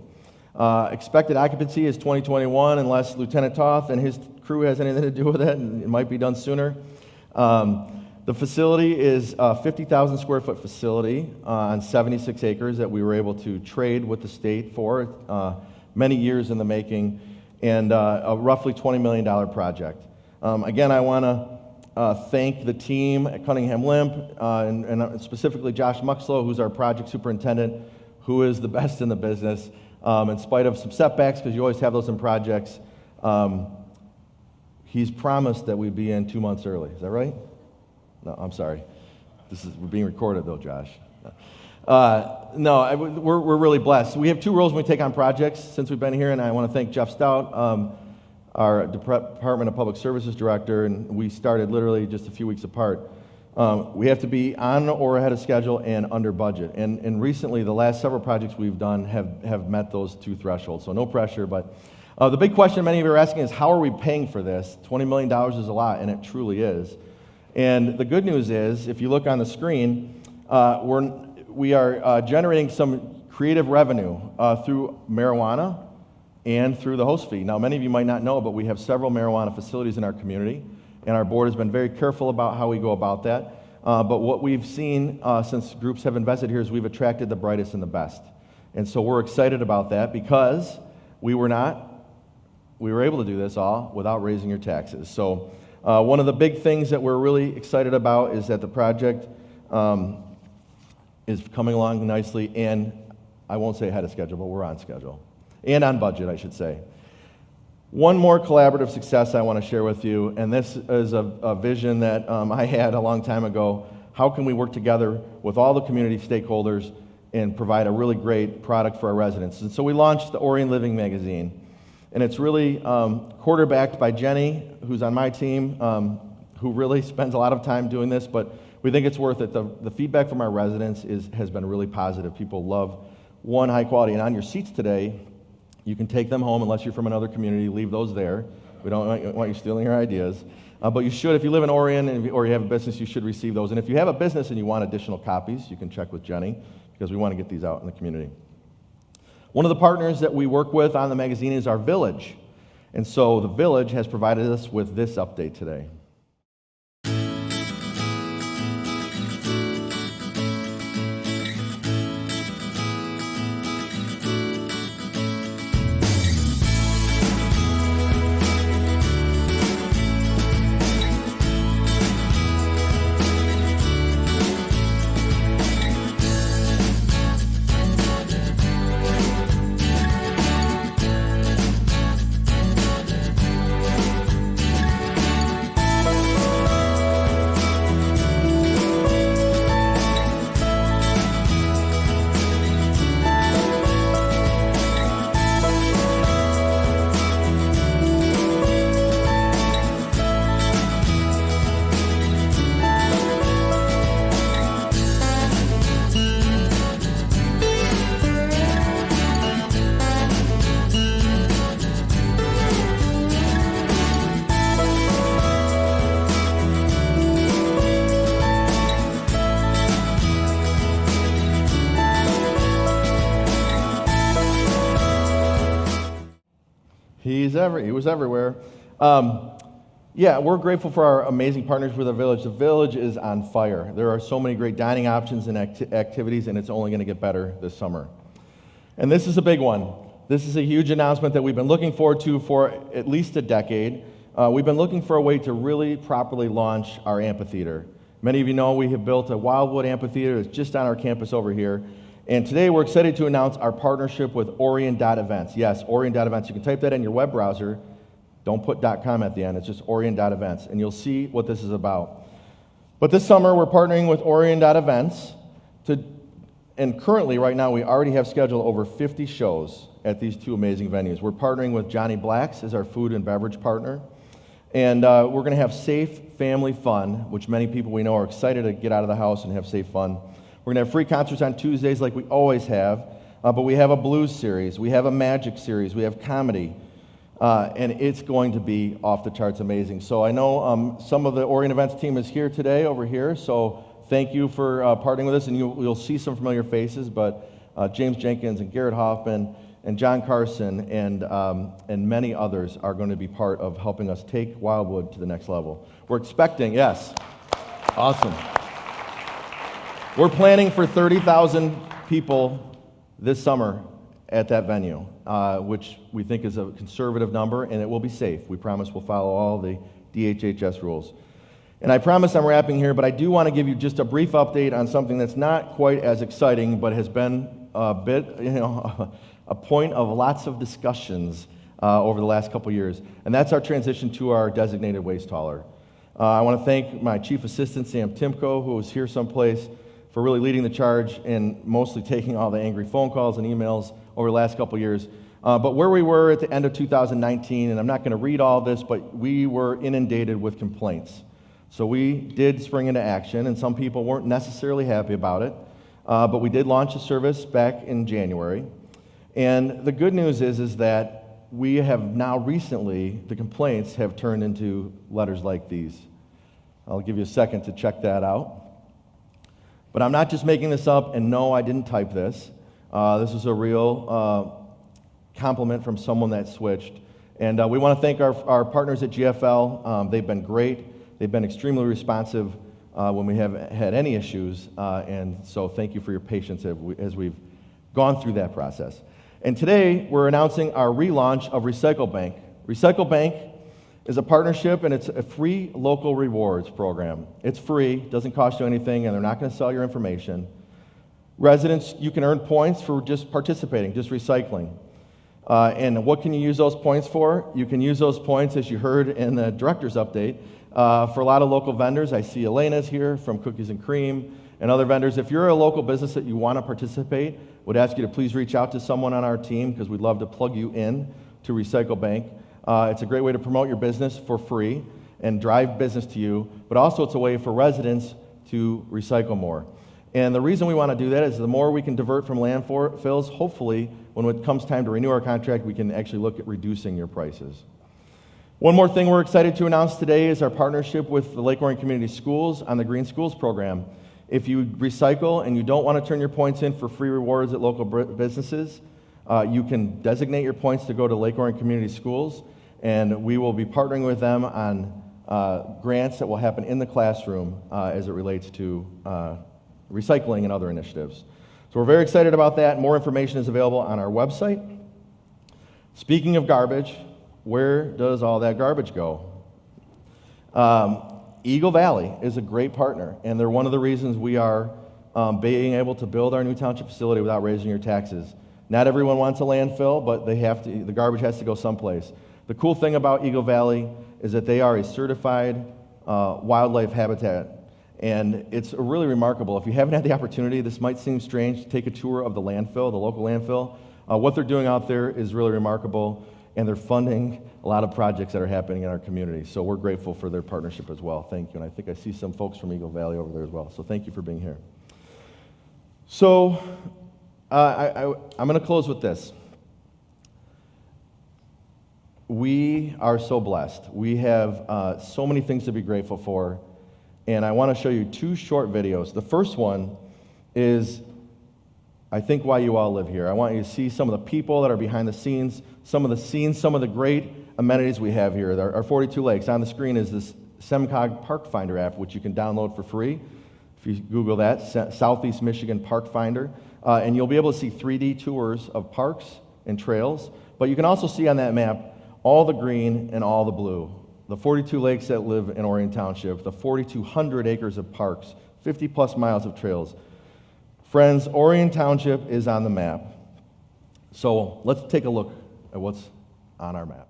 Expected occupancy is 2021, unless Lieutenant Toth and his crew has anything to do with it, and it might be done sooner. The facility is a 50,000 square foot facility on 76 acres that we were able to trade with the state for many years in the making, and a roughly $20 million project. Again, I want to thank the team at Cunningham Limp, and specifically Josh Muxlow, who's our project superintendent, who is the best in the business. In spite of some setbacks, because you always have those in projects, he's promised that we'd be in 2 months early. Is that right? No, I'm sorry. We're being recorded, though, Josh. We're really blessed. We have two roles when we take on projects since we've been here, and I want to thank Jeff Stout, our Department of Public Services Director, and we started literally just a few weeks apart. We have to be on or ahead of schedule and under budget. And recently, the last several projects we've done have met those two thresholds, so no pressure. But the big question many of you are asking is, how are we paying for this? $20 million is a lot, and it truly is. And the good news is, if you look on the screen, we are generating some creative revenue through marijuana and through the host fee. Now, many of you might not know, but we have several marijuana facilities in our community, and our board has been very careful about how we go about that. But what we've seen since groups have invested here is we've attracted the brightest and the best. And so we're excited about that because we were able to do this all without raising your taxes. So one of the big things that we're really excited about is that the project is coming along nicely, and I won't say ahead of schedule, but we're on schedule. And on budget, I should say. One more collaborative success I want to share with you, and this is a vision that I had a long time ago. How can we work together with all the community stakeholders and provide a really great product for our residents? And so we launched the Orion Living magazine, and it's really quarterbacked by Jenny, who's on my team, who really spends a lot of time doing this, but we think it's worth it. The feedback from our residents has been really positive. People love, one, high quality, and on your seats today, you can take them home unless you're from another community. Leave those there. We don't want you stealing your ideas. But you should, if you live in Orion or you have a business, you should receive those. And if you have a business and you want additional copies, you can check with Jenny. because we want to get these out in the community. One of the partners that we work with on the magazine is our Village. And so the Village has provided us with this update today. He was everywhere. Yeah, we're grateful for our amazing partners with the Village. The Village is on fire. There are so many great dining options and activities, and it's only going to get better this summer. And this is a big one. This is a huge announcement that we've been looking forward to for at least a decade. We've been looking for a way to really properly launch our amphitheater. Many of you know we have built a Wildwood amphitheater that's just on our campus over here. And today we're excited to announce our partnership with Orion.events. Yes, Orion.events. You can type that in your web browser. Don't put .com at the end. It's just Orion.events. And you'll see what this is about. But this summer we're partnering with Orion.events and currently right now we already have scheduled over 50 shows at these two amazing venues. We're partnering with Johnny Black's as our food and beverage partner. And we're going to have safe family fun, which many people we know are excited to get out of the house and have safe fun. We're going to have free concerts on Tuesdays like we always have, but we have a blues series, we have a magic series, we have comedy, and it's going to be off the charts amazing. So I know some of the Orion Events team is here today over here, so thank you for partnering with us, and you'll see some familiar faces, but James Jenkins and Garrett Hoffman and John Carson and many others are going to be part of helping us take Wildwood to the next level. We're expecting, yes, awesome. We're planning for 30,000 people this summer at that venue, which we think is a conservative number, and it will be safe. We promise we'll follow all the DHHS rules. And I promise I'm wrapping here, but I do want to give you just a brief update on something that's not quite as exciting, but has been a bit, a point of lots of discussions over the last couple years, and that's our transition to our designated waste hauler. I want to thank my Chief Assistant, Sam Timko, who is here someplace, for really leading the charge and mostly taking all the angry phone calls and emails over the last couple years. But where we were at the end of 2019, and I'm not going to read all this, but we were inundated with complaints. So we did spring into action, and some people weren't necessarily happy about it, but we did launch a service back in January. And the good news is that we have now recently, the complaints have turned into letters like these. I'll give you a second to check that out. But I'm not just making this up, and no, I didn't type this. This is a real compliment from someone that switched. And we want to thank our partners at GFL. They've been great. They've been extremely responsive when we have had any issues. And so thank you for your patience as we've gone through that process. And today, we're announcing our relaunch of Recycle Bank. Recycle Bank is a partnership, and it's a free local rewards program. It's free, doesn't cost you anything, and they're not going to sell your information. Residents, you can earn points for just participating, just recycling. And what can you use those points for? You can use those points, as you heard in the director's update, for a lot of local vendors. I see Elena's here from Cookies and Cream and other vendors. If you're a local business that you want to participate, would ask you to please reach out to someone on our team because we'd love to plug you in to Recycle Bank. It's a great way to promote your business for free and drive business to you, but also it's a way for residents to recycle more. And the reason we want to do that is the more we can divert from landfills, hopefully, when it comes time to renew our contract, we can actually look at reducing your prices. One more thing we're excited to announce today is our partnership with the Lake Orion Community Schools on the Green Schools program. If you recycle and you don't want to turn your points in for free rewards at local businesses, you can designate your points to go to Lake Orion Community Schools, and we will be partnering with them on grants that will happen in the classroom as it relates to recycling and other initiatives. So we're very excited about that. More information is available on our website. Speaking of garbage, where does all that garbage go? Eagle Valley is a great partner, and they're one of the reasons we are being able to build our new township facility without raising your taxes. Not everyone wants a landfill, but the garbage has to go someplace. The cool thing about Eagle Valley is that they are a certified wildlife habitat. And it's really remarkable. If you haven't had the opportunity, this might seem strange, to take a tour of the landfill, the local landfill. What they're doing out there is really remarkable, and they're funding a lot of projects that are happening in our community. So we're grateful for their partnership as well. Thank you. And I think I see some folks from Eagle Valley over there as well. So thank you for being here. So I'm going to close with this. We are so blessed. We have so many things to be grateful for. And I want to show you two short videos. The first one is, I think, why you all live here. I want you to see some of the people that are behind the scenes, some of the great amenities we have here. Our 42 lakes. On the screen is this SEMCOG Park Finder app, which you can download for free. If you Google that, Southeast Michigan Park Finder, and you'll be able to see 3D tours of parks and trails. But you can also see on that map all the green and all the blue. The 42 lakes that live in Orion Township, the 4,200 acres of parks, 50 plus miles of trails. Friends, Orion Township is on the map. So let's take a look at what's on our map.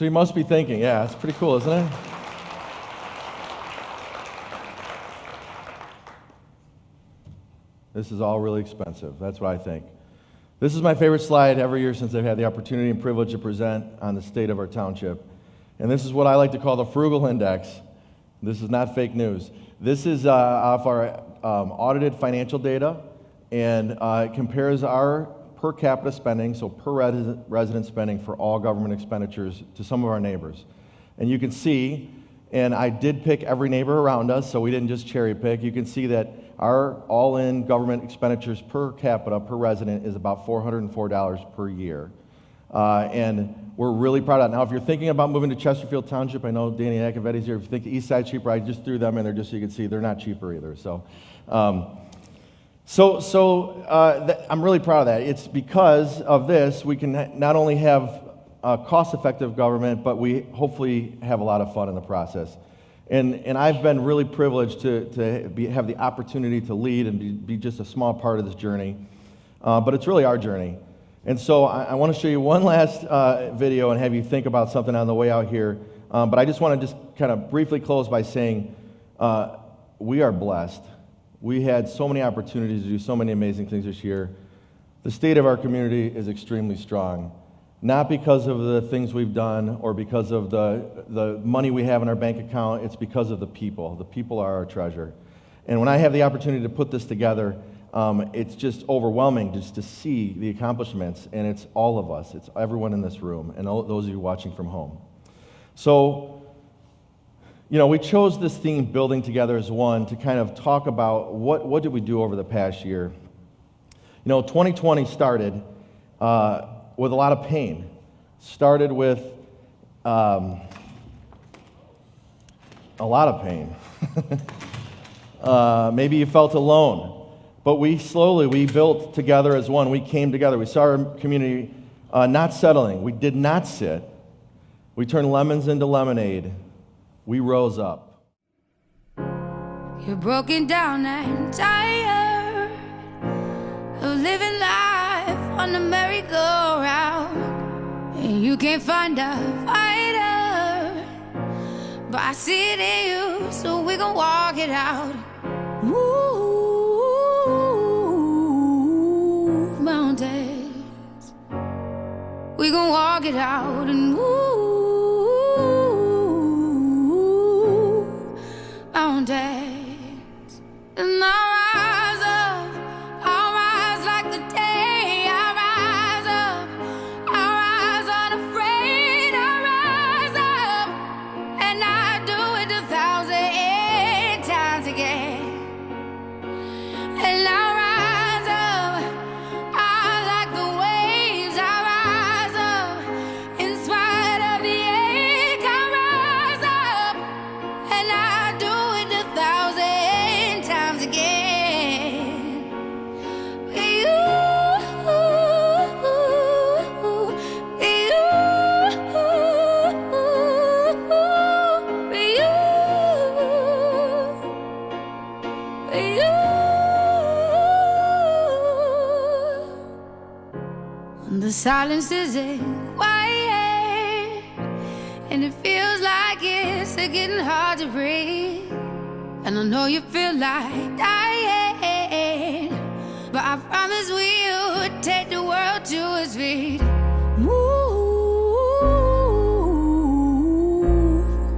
So you must be thinking, yeah, it's pretty cool, isn't it? This is all really expensive. That's what I think. This is my favorite slide every year since I've had the opportunity and privilege to present on the state of our township. And this is what I like to call the frugal index. This is not fake news. This is off our audited financial data, and it compares our per capita spending, so per resident spending for all government expenditures to some of our neighbors. And you can see, and I did pick every neighbor around us, so we didn't just cherry pick. You can see that our all-in government expenditures per capita, per resident, is about $404 per year. And we're really proud of that. Now, if you're thinking about moving to Chesterfield Township, I know Danny Akavetti's here. If you think the east side's cheaper, I just threw them in there just so you can see they're not cheaper either. So, I'm really proud of that. It's because of this we can not only have a cost-effective government, but we hopefully have a lot of fun in the process. And I've been really privileged to have the opportunity to lead and be just a small part of this journey. But it's really our journey. And so I want to show you one last video and have you think about something on the way out here. But I just want to just kind of briefly close by saying we are blessed. We had so many opportunities to do so many amazing things this year. The state of our community is extremely strong. Not because of the things we've done or because of the money we have in our bank account, it's because of the people. The people are our treasure. And when I have the opportunity to put this together, it's just overwhelming just to see the accomplishments, and it's all of us. It's everyone in this room and all those of you watching from home. So, we chose this theme, Building Together as One, to kind of talk about what did we do over the past year. 2020 started with a lot of pain. Started with a lot of pain. Maybe you felt alone. But we built together as one. We came together. We saw our community not settling. We did not sit. We turned lemons into lemonade. We rose up. You're broken down and tired of living life on the merry-go-round, and you can't find a fighter, but I see it in you, so we gon' walk it out. Move mountains, we gon' walk it out and move mountains. And I'll rise like the day. I'll rise unafraid. I'll rise up, and I do it 1,000 times again. And I'll rise up, I like the waves. I'll rise up, in spite of the ache. I'll rise up, and I do it 1,000 times again. The silence isn't quiet, and it feels like it's getting hard to breathe. And I know you feel like dying, but I promise we'll take the world to its feet. Move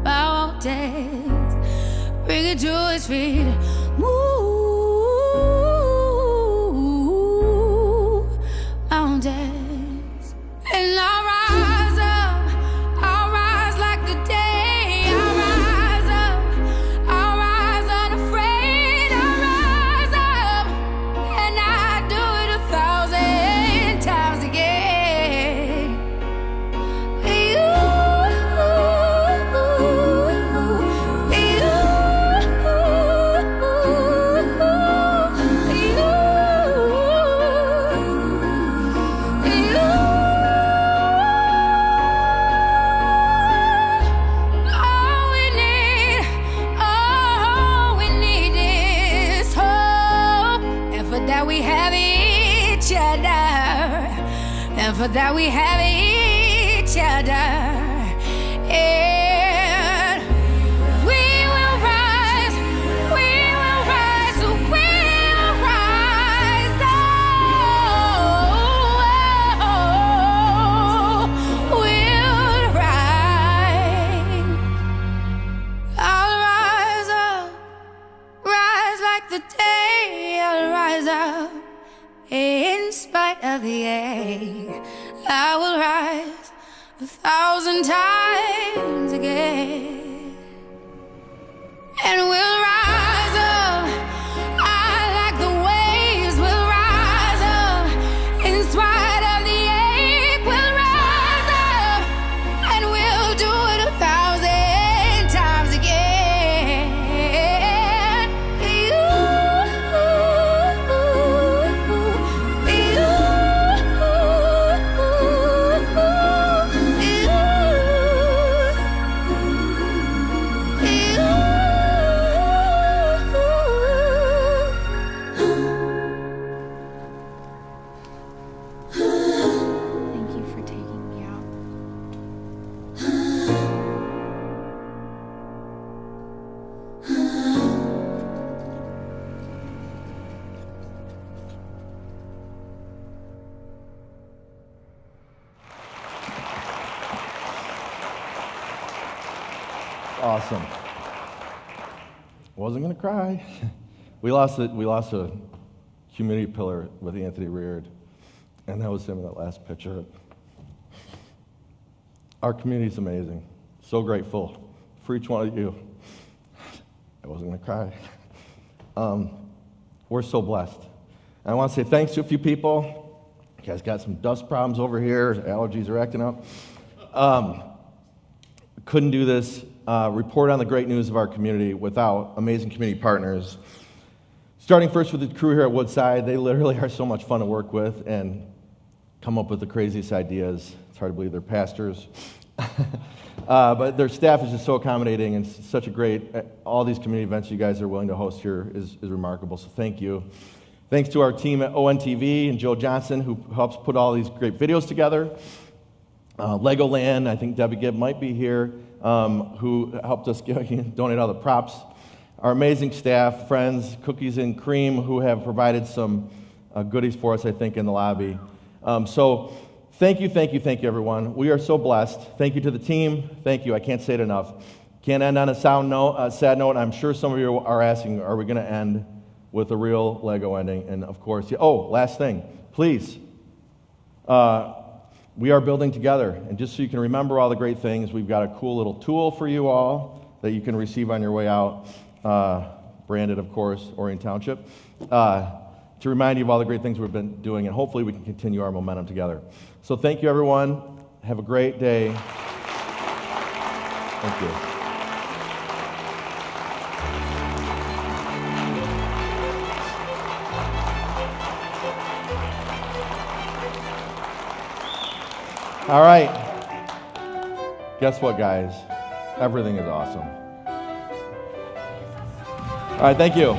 mountains, bring it to its feet. Move mountains. And I'll rise up, I'll rise like the day. I'll rise up, I'll rise unafraid. I'll rise up, and I do it 1,000 times again. And for that we have each other. And we will rise, we will rise, we will rise. Oh, we'll rise. I'll rise up, rise like the day. I'll rise up in spite of the ache. I will rise 1,000 times again, and we'll rise up. I like the waves. We'll rise up in spite of the ache. We'll rise up, and we'll do it 1,000 times again. Thank you for taking me out. Awesome. Wasn't gonna cry. We lost a community pillar with Anthony Reard, and that was him in that last picture. Our community's amazing. So grateful for each one of you. I wasn't gonna cry. We're so blessed. And I want to say thanks to a few people. You guys got some dust problems over here. Allergies are acting up. Couldn't do this report on the great news of our community without amazing community partners. Starting first with the crew here at Woodside. They literally are so much fun to work with and come up with the craziest ideas. It's hard to believe they're pastors. But their staff is just so accommodating and such a great, all these community events you guys are willing to host here is remarkable, so thank you. Thanks to our team at ONTV and Joe Johnson, who helps put all these great videos together. Legoland, I think Debbie Gibb might be here, who helped us donate all the props. Our amazing staff, friends, Cookies and Cream, who have provided some goodies for us, I think, in the lobby. So thank you, everyone. We are so blessed. Thank you to the team. Thank you. I can't say it enough. Can't end on a sad note. I'm sure some of you are asking, are we going to end with a real Lego ending? And of course, last thing, please. We are building together. And just so you can remember all the great things, we've got a cool little tool for you all that you can receive on your way out. Branded, of course, Orion Township. To remind you of all the great things we've been doing, and hopefully we can continue our momentum together. So thank you, everyone. Have a great day. Thank you. All right. Guess what, guys? Everything is awesome. All right, thank you.